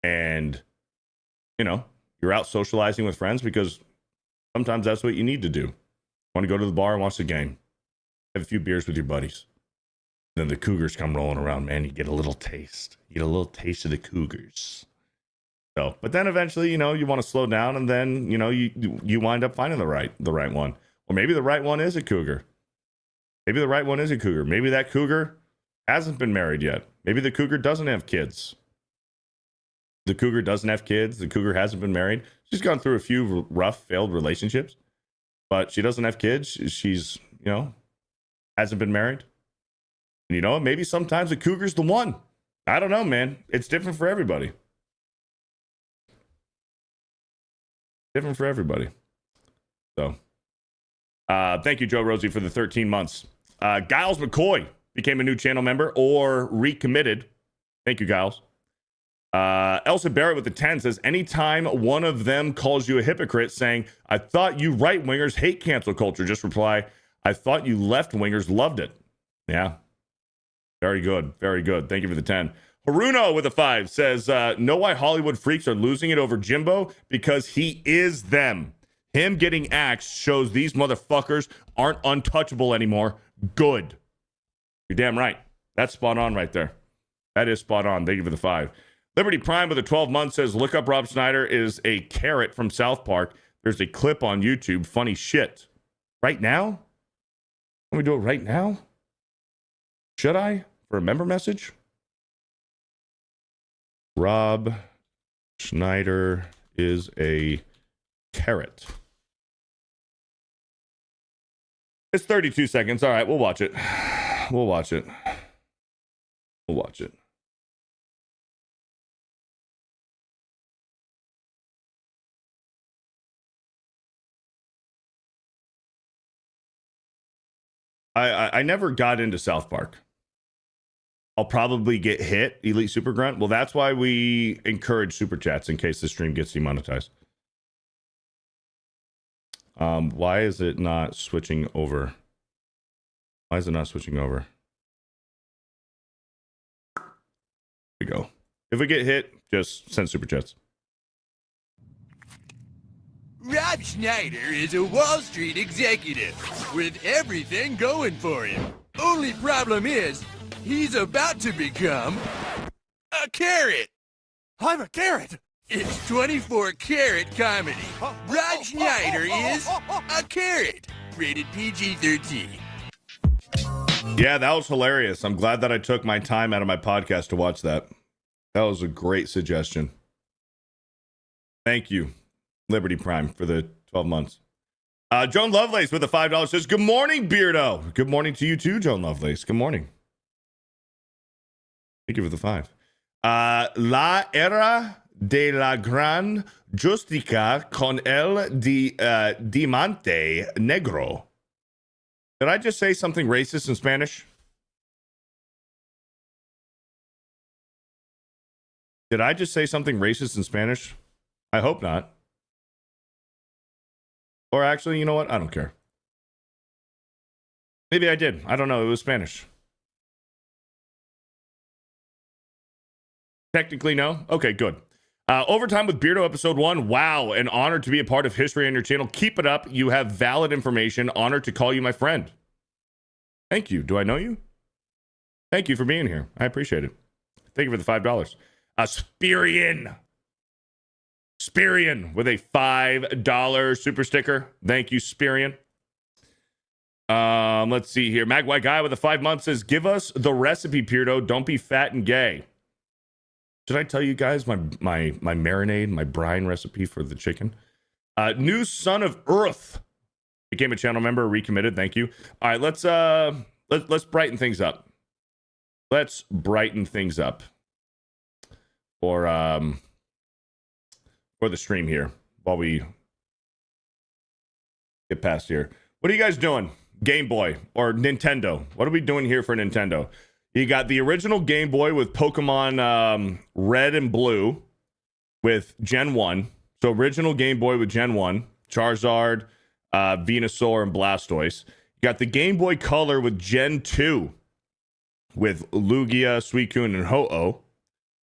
and, you're out socializing with friends because sometimes that's what you need to do. Want to go to the bar and watch the game, have a few beers with your buddies. Then the Cougars come rolling around, man. You get a little taste. You get a little taste of the Cougars. So, but then eventually, you want to slow down, and then, you wind up finding the right one. Or maybe the right one is a cougar. Maybe that cougar hasn't been married yet. Maybe the cougar doesn't have kids. The cougar hasn't been married. She's gone through a few rough, failed relationships, but she doesn't have kids. She's, hasn't been married. And maybe sometimes the cougar's the one. I don't know, man. It's different for everybody. So, thank you, Joe Rosie, for the 13 months. Giles McCoy became a new channel member or recommitted. Thank you, Giles. Elsa Barrett with the 10 says, anytime one of them calls you a hypocrite saying, I thought you right-wingers hate cancel culture, just reply, I thought you left-wingers loved it. Yeah. Very good. Thank you for the 10. Haruno with a 5 says, know why Hollywood freaks are losing it over Jimbo? Because he is them. Him getting axed shows these motherfuckers aren't untouchable anymore. Good. You're damn right. That's spot on right there. That is spot on. Thank you for the 5. Liberty Prime with a 12 month says, look up Rob Schneider is a carrot from South Park. There's a clip on YouTube. Funny shit. Right now? Can we do it right now? Should I? For a member message? Rob Schneider is a carrot. It's 32 seconds. All right, we'll watch it. I never got into South Park. I'll probably get hit, Elite Super Grunt. Well, that's why we encourage super chats in case the stream gets demonetized. Why is it not switching over? Here we go. If we get hit, just send super chats. Rob Schneider is a Wall Street executive with everything going for him. Only problem is, he's about to become a carrot. I'm a carrot. It's 24 karat comedy. Rob Schneider is a carrot. Rated PG-13. Yeah, that was hilarious. I'm glad that I took my time out of my podcast to watch that. That was a great suggestion. Thank you, Liberty Prime, for the 12 months. Joan Lovelace with the $5 says, good morning, Beardo. Good morning to you too, Joan Lovelace. Good morning. Thank you for the 5. La era de la gran justica con el diamante negro. Did I just say something racist in Spanish? I hope not. Or actually, you know what? I don't care. Maybe I did. I don't know. It was Spanish. Technically, no? Okay, good. Overtime with Beardo episode 1. Wow, an honor to be a part of history on your channel. Keep it up. You have valid information. Honored to call you my friend. Thank you. Do I know you? Thank you for being here. I appreciate it. Thank you for the $5. Spirian with a $5 super sticker. Thank you, Spirian. Let's see here. Magway Guy with the 5 months says, give us the recipe, Beardo. Don't be fat and gay. Should I tell you guys my marinade, my brine recipe for the chicken? New Son of Earth became a channel member, recommitted. Thank you. All right, let's brighten things up. Let's brighten things up for the stream here while we get past here. What are you guys doing? Game Boy or Nintendo? What are we doing here for Nintendo? You got the original Game Boy with Pokemon Red and Blue with Gen 1. So original Game Boy with Gen 1, Charizard, Venusaur, and Blastoise. You got the Game Boy Color with Gen 2 with Lugia, Suicune, and Ho-Oh.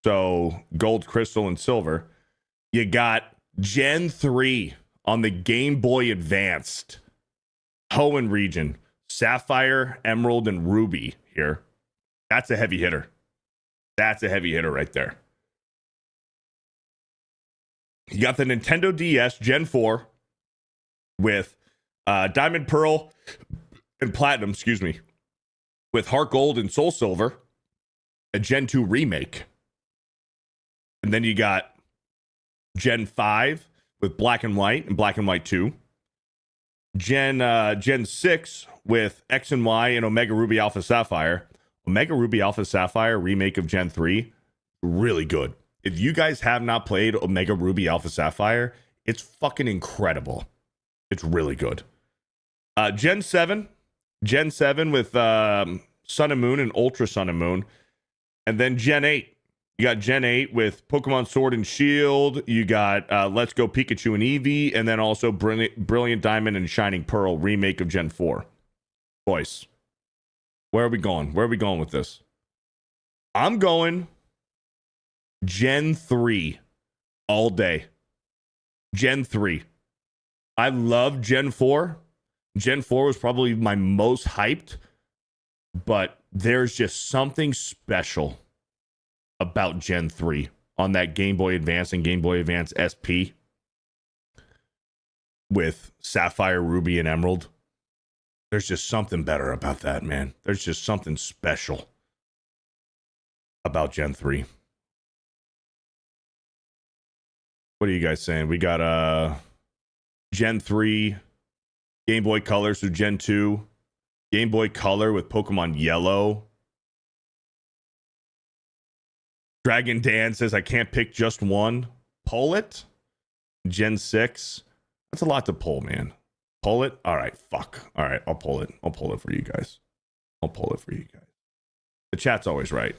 So Gold, Crystal, and Silver. You got Gen 3 on the Game Boy Advanced. Hoenn region. Sapphire, Emerald, and Ruby here. That's a heavy hitter. That's a heavy hitter right there. You got the Nintendo DS Gen 4 with Diamond, Pearl, and Platinum, excuse me, with Heart Gold and Soul Silver, a Gen 2 remake. And then you got Gen 5 with Black and White and Black and White 2. Gen 6 with X and Y and Omega Ruby Alpha Sapphire. Omega Ruby Alpha Sapphire remake of Gen 3, really good. If you guys have not played Omega Ruby Alpha Sapphire, it's fucking incredible. It's really good. Gen 7 with Sun and Moon and Ultra Sun and Moon. And then Gen 8. You got Gen 8 with Pokemon Sword and Shield. You got Let's Go Pikachu and Eevee. And then also Brilliant Diamond and Shining Pearl remake of Gen 4. Boys, where are we going? Where are we going with this? I'm going Gen 3 all day. Gen 3. I love Gen 4. Gen 4 was probably my most hyped, but there's just something special about Gen 3 on that Game Boy Advance and Game Boy Advance SP with Sapphire, Ruby, and Emerald. There's just something better about that, man. There's just something special about Gen 3. What are you guys saying? We got Gen 3 Game Boy Color, so Gen 2 Game Boy Color with Pokemon Yellow. Dragon Dan says I can't pick just one. Pull it. Gen 6. That's a lot to pull, man. Pull it. All right, fuck. All right, I'll pull it. I'll pull it for you guys. I'll pull it for you guys. The chat's always right.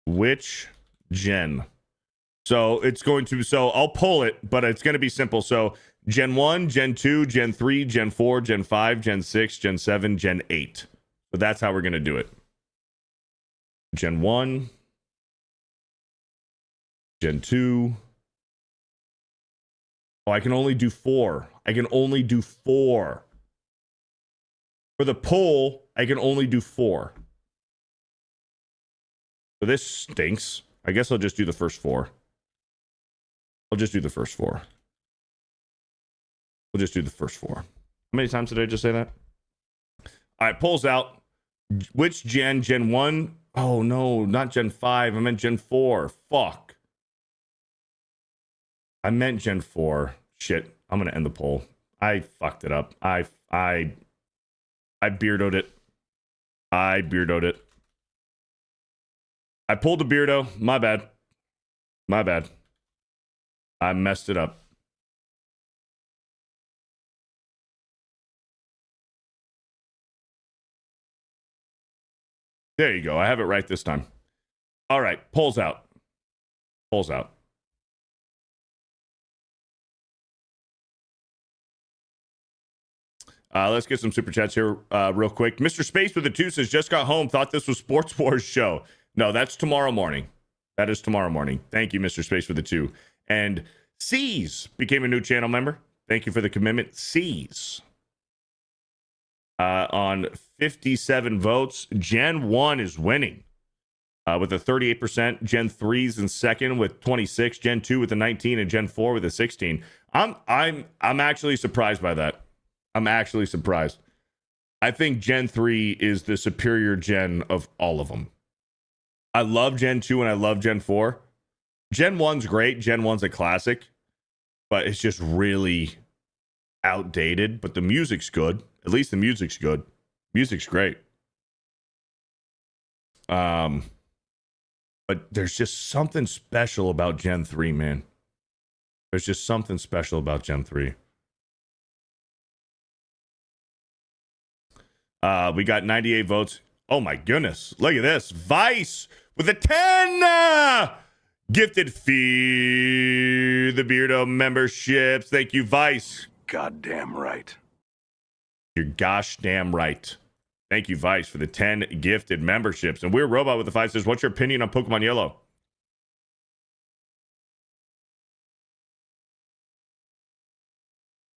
Which gen? So it's going to, so I'll pull it, but it's going to be simple. So Gen 1, Gen 2, Gen 3, Gen 4, Gen 5, Gen 6, Gen 7, Gen 8. So that's how we're going to do it. Gen 1, Gen 2. Oh, I can only do 4. I can only do 4. For the pull, I can only do 4. So this stinks. I guess I'll just do the first 4. I'll just do the first 4. We'll just do the first 4. How many times did I just say that? All right, pulls out. Which gen? Gen 1? Oh, no, not Gen 5. I meant Gen 4. Fuck. I meant Gen 4. Shit. I'm going to end the poll. I fucked it up. I beardoed it. I beardoed it. I pulled the Beardo. My bad. My bad. I messed it up. There you go. I have it right this time. All right. Polls out. Polls out. Let's get some super chats here real quick. Mr. Space with the 2 says, just got home. Thought this was Sports Wars show. No, that's tomorrow morning. That is tomorrow morning. Thank you, Mr. Space with the 2. And C's became a new channel member. Thank you for the commitment. C's. On 57 votes, Gen 1 is winning with a 38%. Gen 3's in second with 26. Gen 2 with a 19, and Gen 4 with a 16. I'm actually surprised by that. I'm actually surprised. I think Gen 3 is the superior gen of all of them. I love Gen 2 and I love Gen 4. Gen 1's great. Gen 1's a classic, but it's just really outdated. But the music's good. At least the music's good. Music's great. But there's just something special about Gen 3, man. There's just something special about Gen 3. We got 98 votes. Oh my goodness. Look at this. Vice with a 10. Gifted FearTheBeardo memberships. Thank you, Vice. Goddamn right. You're gosh damn right. Thank you, Vice, for the 10 gifted memberships. And We're Robot with the 5 says, what's your opinion on Pokemon Yellow?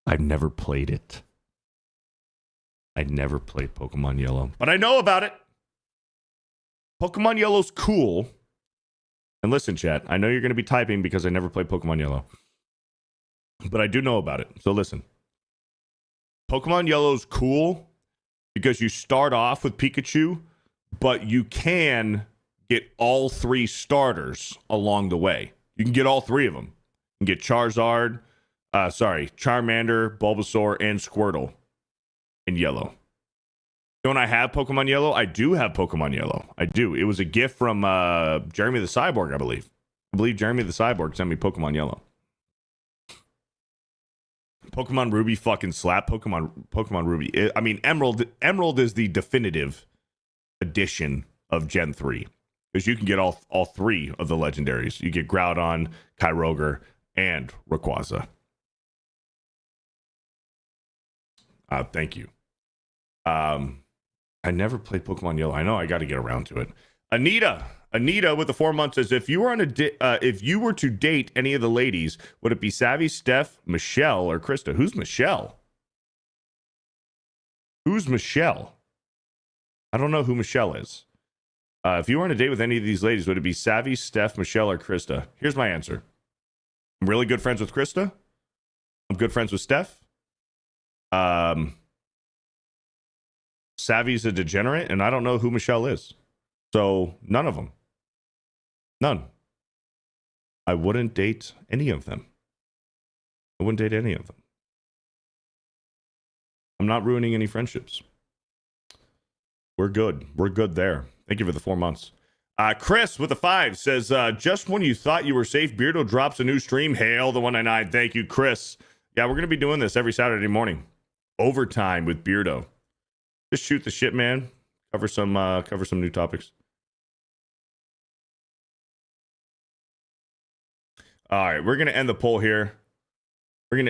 I've never played it. I never played Pokemon Yellow, but I know about it. Pokemon Yellow's cool. And listen, chat, I know you're going to be typing because I never played Pokemon Yellow, but I do know about it. So listen, Pokemon Yellow's cool because you start off with Pikachu, but you can get all 3 starters along the way. You can get all 3 of them. You can get Charmander, Bulbasaur, and Squirtle in Yellow. Don't I have Pokemon Yellow? I do have Pokemon Yellow. I do. It was a gift from Jeremy the Cyborg, I believe. I believe Jeremy the Cyborg sent me Pokemon Yellow. Pokemon Ruby fucking slap. Pokemon Ruby. I mean, Emerald is the definitive edition of Gen 3. Because you can get all 3 of the legendaries. You get Groudon, Kyogre, and Rayquaza. Thank you. I never played Pokemon Yellow. I know I got to get around to it. Anita with the 4 months says, if you were to date any of the ladies, would it be Savvy, Steph, Michelle, or Krista? Who's Michelle? Who's Michelle? I don't know who Michelle is. If you were on a date with any of these ladies, would it be Savvy, Steph, Michelle, or Krista? Here's my answer. I'm really good friends with Krista. I'm good friends with Steph. Savvy's a degenerate, and I don't know who Michelle is. So, none of them. None. I wouldn't date any of them. I wouldn't date any of them. I'm not ruining any friendships. We're good. We're good there. Thank you for the 4 months. Chris with the 5 says, just when you thought you were safe, Beardo drops a new stream. Hail the 199. Thank you, Chris. Yeah, we're going to be doing this every Saturday morning. Overtime with Beardo. Just shoot the shit, man. Cover some new topics. All right, we're gonna end the poll here. We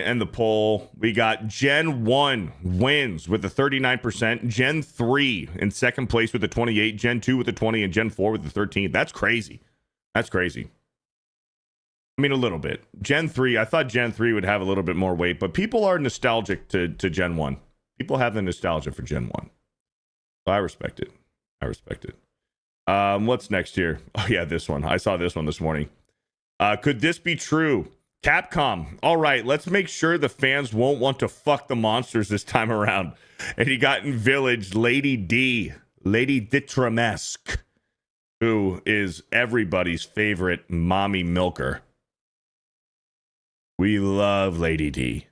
got Gen 1 wins with the 39%. Gen 3 in second place with the 28. Gen 2 with the 20, and Gen 4 with the 13. That's crazy. That's crazy. I mean, a little bit. Gen 3. I thought Gen 3 would have a little bit more weight, but people are nostalgic to Gen 1. People have the nostalgia for Gen 1. So I respect it. What's next here? Oh, yeah, this one. I saw this one this morning. Could this be true? Capcom. All right, let's make sure the fans won't want to fuck the monsters this time around. And he got in Village Lady Ditramesque, who is everybody's favorite mommy milker. We love Lady D.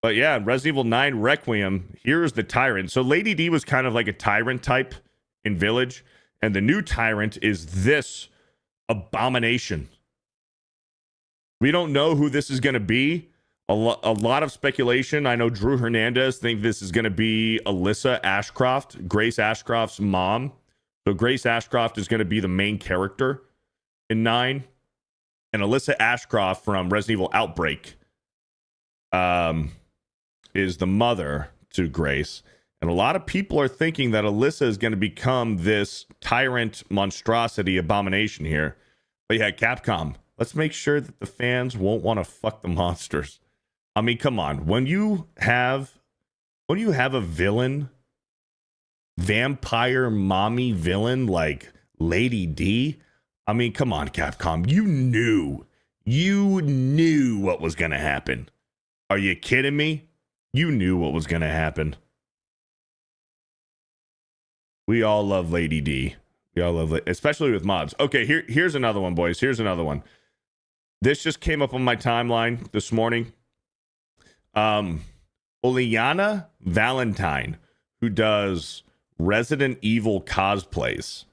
But yeah, Resident Evil 9 Requiem, here's the Tyrant. So Lady D was kind of like a Tyrant type in Village, and the new Tyrant is this abomination. We don't know who this is going to be. A lot of speculation. I know Drew Hernandez think this is going to be Alyssa Ashcroft, Grace Ashcroft's mom. So Grace Ashcroft is going to be the main character in 9. And Alyssa Ashcroft from Resident Evil Outbreak is the mother to Grace. And a lot of people are thinking that Alyssa is going to become this tyrant monstrosity abomination here. But yeah, Capcom, let's make sure that the fans won't want to fuck the monsters. I mean, come on. When you have a villain, vampire mommy villain like Lady D, I mean, come on, Capcom. You knew what was going to happen. Are you kidding me? You knew what was going to happen. We all love Lady D. We all love, especially with mods. Okay, here's another one, boys. Here's another one. This just came up on my timeline this morning. Oleana Valentine, who does Resident Evil cosplays.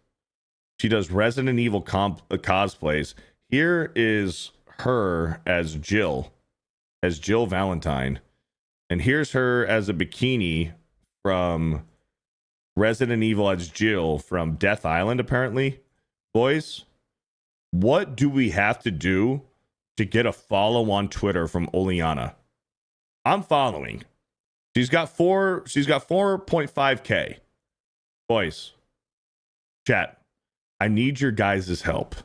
She does Resident Evil cosplays. Here is her as Jill Valentine. And here's her as a bikini from Resident Evil as Jill from Death Island, apparently. Boys, what do we have to do to get a follow on Twitter from Oleana? I'm following. She's got 4.5K. Boys, chat, I need your guys' help.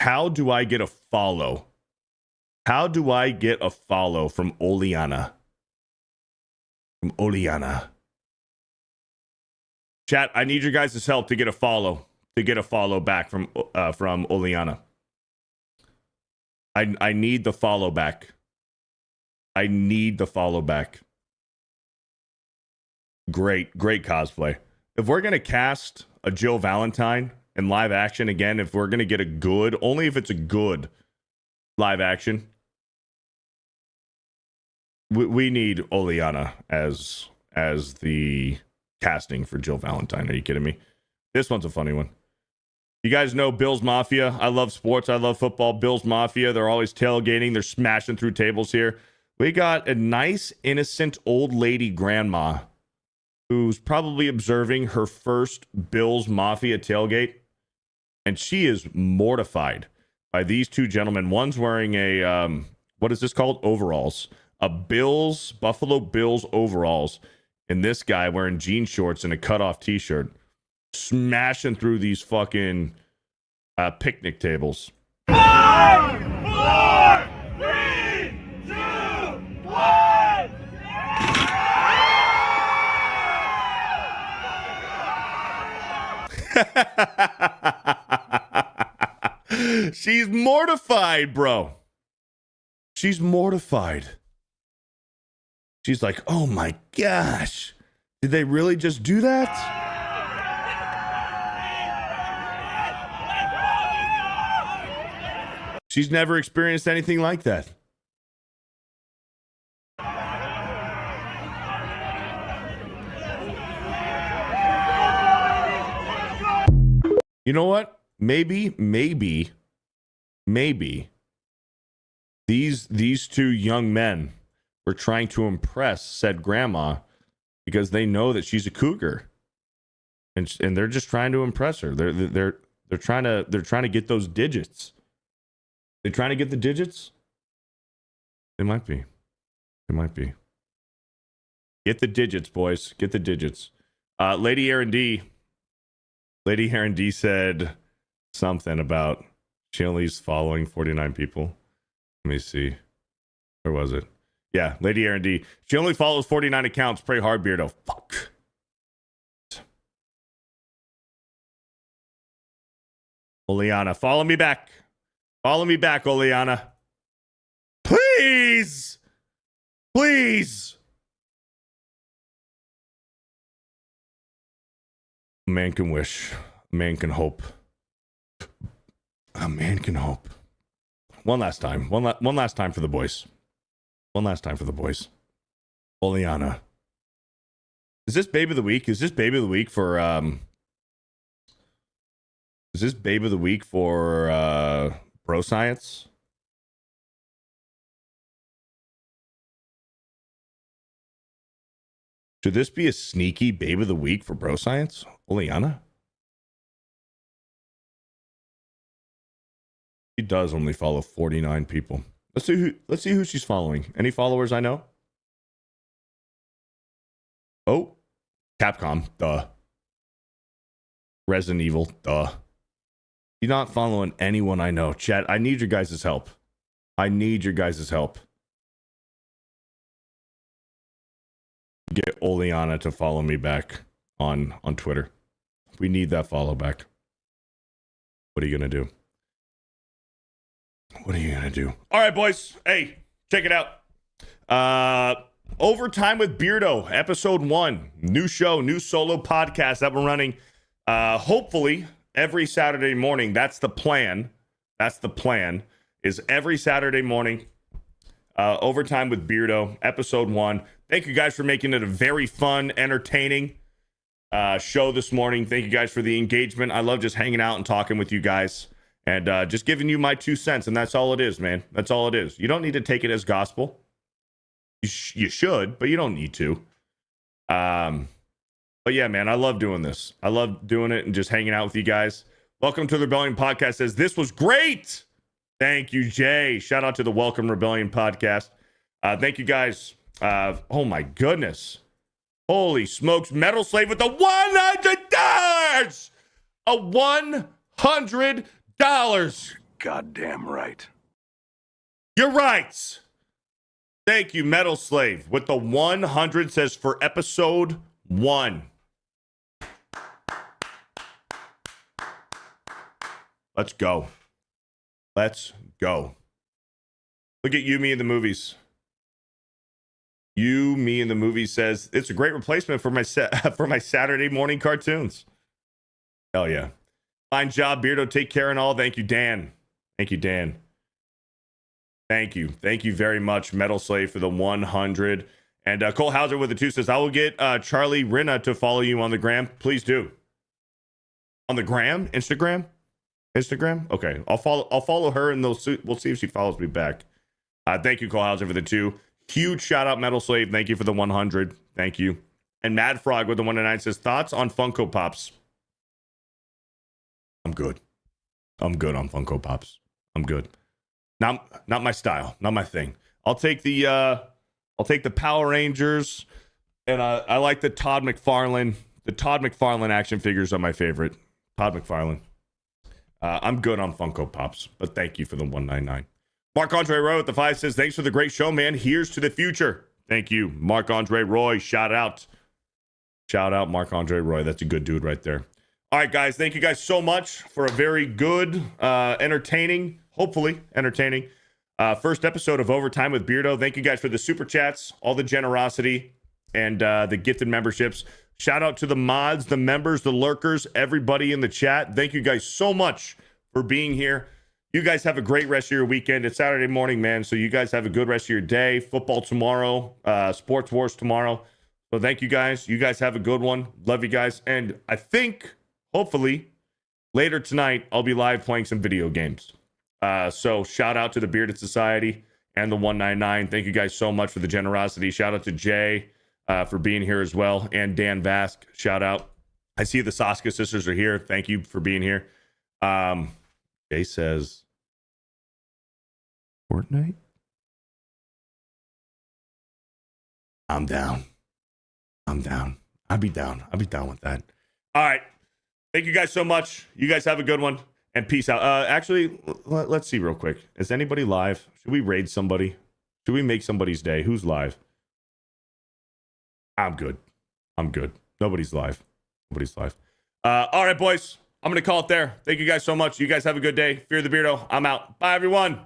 How do I get a follow? How do I get a follow from Oleana? From Oleana. Chat, I need your guys' help to get a follow. To get a follow back from Oleana. I need the follow back. I need the follow back. Great cosplay. If we're gonna cast a Jill Valentine in live action again, if we're gonna get a good, only if it's a good live action, we need Oleana as the casting for Jill Valentine. Are you kidding me? This one's a funny one. You guys know Bills Mafia. I love sports. I love football. Bills Mafia. They're always tailgating. They're smashing through tables here. We got a nice, innocent old lady grandma who's probably observing her first Bills Mafia tailgate. And she is mortified by these two gentlemen. One's wearing a, what is this called? Overalls. A Buffalo Bills overalls. And this guy wearing jean shorts and a cutoff t-shirt. Smashing through these fucking picnic tables. 5, 4, 3, 2, 1. She's mortified, bro. She's mortified. She's like, oh my gosh. Did they really just do that? She's never experienced anything like that. You know what? Maybe these two young men were trying to impress said grandma because they know that she's a cougar, and they're just trying to impress her. They're trying to get those digits. They're trying to get the digits. It might be. Get the digits, boys. Get the digits. Lady Aaron D said something about she only's following 49 people. Let me see. Where was it? Yeah, Lady Aaron D. She only follows 49 accounts. Pray hard, Beardo. Fuck. Oleana, follow me back. Follow me back, Oleana. Please. Please. A man can wish. A man can hope. A man can hope. One last time. One last time for the boys. One last time for the boys. Oleana. Is this Babe of the Week? Is this Babe of the Week for Is this Babe of the Week for Bro Science? Should this be a sneaky Babe of the Week for Bro Science? Oleana? She does only follow 49 people. Let's see who she's following. Any followers I know? Oh, Capcom, duh. Resident Evil, duh. You're not following anyone I know. Chat, I need your guys' help. I need your guys' help. Get Oleana to follow me back on Twitter. We need that follow back. What are you going to do? What are you going to do? All right, boys. Hey, check it out. Overtime with Beardo, episode 1. New show, new solo podcast that we're running. Hopefully every Saturday morning. That's the plan. That's the plan. Is every Saturday morning. Overtime with Beardo, episode 1. Thank you guys for making it a very fun, entertaining show this morning. Thank you guys for the engagement. I love just hanging out and talking with you guys and just giving you my 2 cents. And that's all it is, man. That's all it is. You don't need to take it as gospel. You should, but you don't need to. But yeah, man, I love doing this. I love doing it and just hanging out with you guys. Welcome to the Rebellion Podcast. Says this was great. Thank you, Jay. Shout out to the Welcome Rebellion Podcast. Thank you guys. Oh my goodness. Holy smokes. Metal Slave with the $100. $100. Goddamn right. You're right. Thank you, Metal Slave. With the 100 says for episode 1. Let's go. Let's go. Look at You, Me in the Movies. You, Me in the Movies says it's a great replacement for my for my Saturday morning cartoons. Hell yeah. Fine job, Beardo. Take care and all. Thank you, Dan. Thank you, Dan. Thank you. Thank you very much, Metal Slave, for the 100. And Cole Hauser with the 2 says, I will get Charlie Rinna to follow you on the gram. Please do. On the gram? Instagram? Okay. I'll follow her and we'll see if she follows me back. Thank you, Cole Hauser, for the 2. Huge shout out, Metal Slave. Thank you for the 100. Thank you. And Mad Frog with the 109 says, thoughts on Funko Pops? I'm good. I'm good on Funko Pops. I'm good. Not my style, not my thing. I'll take the Power Rangers, and I like the Todd McFarlane. The Todd McFarlane action figures are my favorite. Todd McFarlane. I'm good on Funko Pops, but thank you for the 199. Marc-Andre Roy with the 5 says, thanks for the great show, man. Here's to the future. Thank you, Marc-Andre Roy. Shout out. Shout out, Marc-Andre Roy. That's a good dude right there. All right, guys. Thank you guys so much for a very good, entertaining, hopefully entertaining, first episode of Overtime with Beardo. Thank you guys for the super chats, all the generosity, and the gifted memberships. Shout out to the mods, the members, the lurkers, everybody in the chat. Thank you guys so much for being here. You guys have a great rest of your weekend. It's Saturday morning, man, so you guys have a good rest of your day. Football tomorrow, Sports Wars tomorrow. So thank you guys. You guys have a good one. Love you guys. And I think, hopefully, later tonight, I'll be live playing some video games. So shout out to the Bearded Society and the 199. Thank you guys so much for the generosity. Shout out to Jay for being here as well. And Dan Vask, shout out. I see the Saska sisters are here. Thank you for being here. Jay says, Fortnite? I'm down. I'd be down with that. All right. Thank you guys so much. You guys have a good one. And peace out. Actually, let's see real quick. Is anybody live? Should we raid somebody? Should we make somebody's day? Who's live? I'm good. Nobody's live. All right, boys. I'm going to call it there. Thank you guys so much. You guys have a good day. Fear the Beardo. I'm out. Bye, everyone.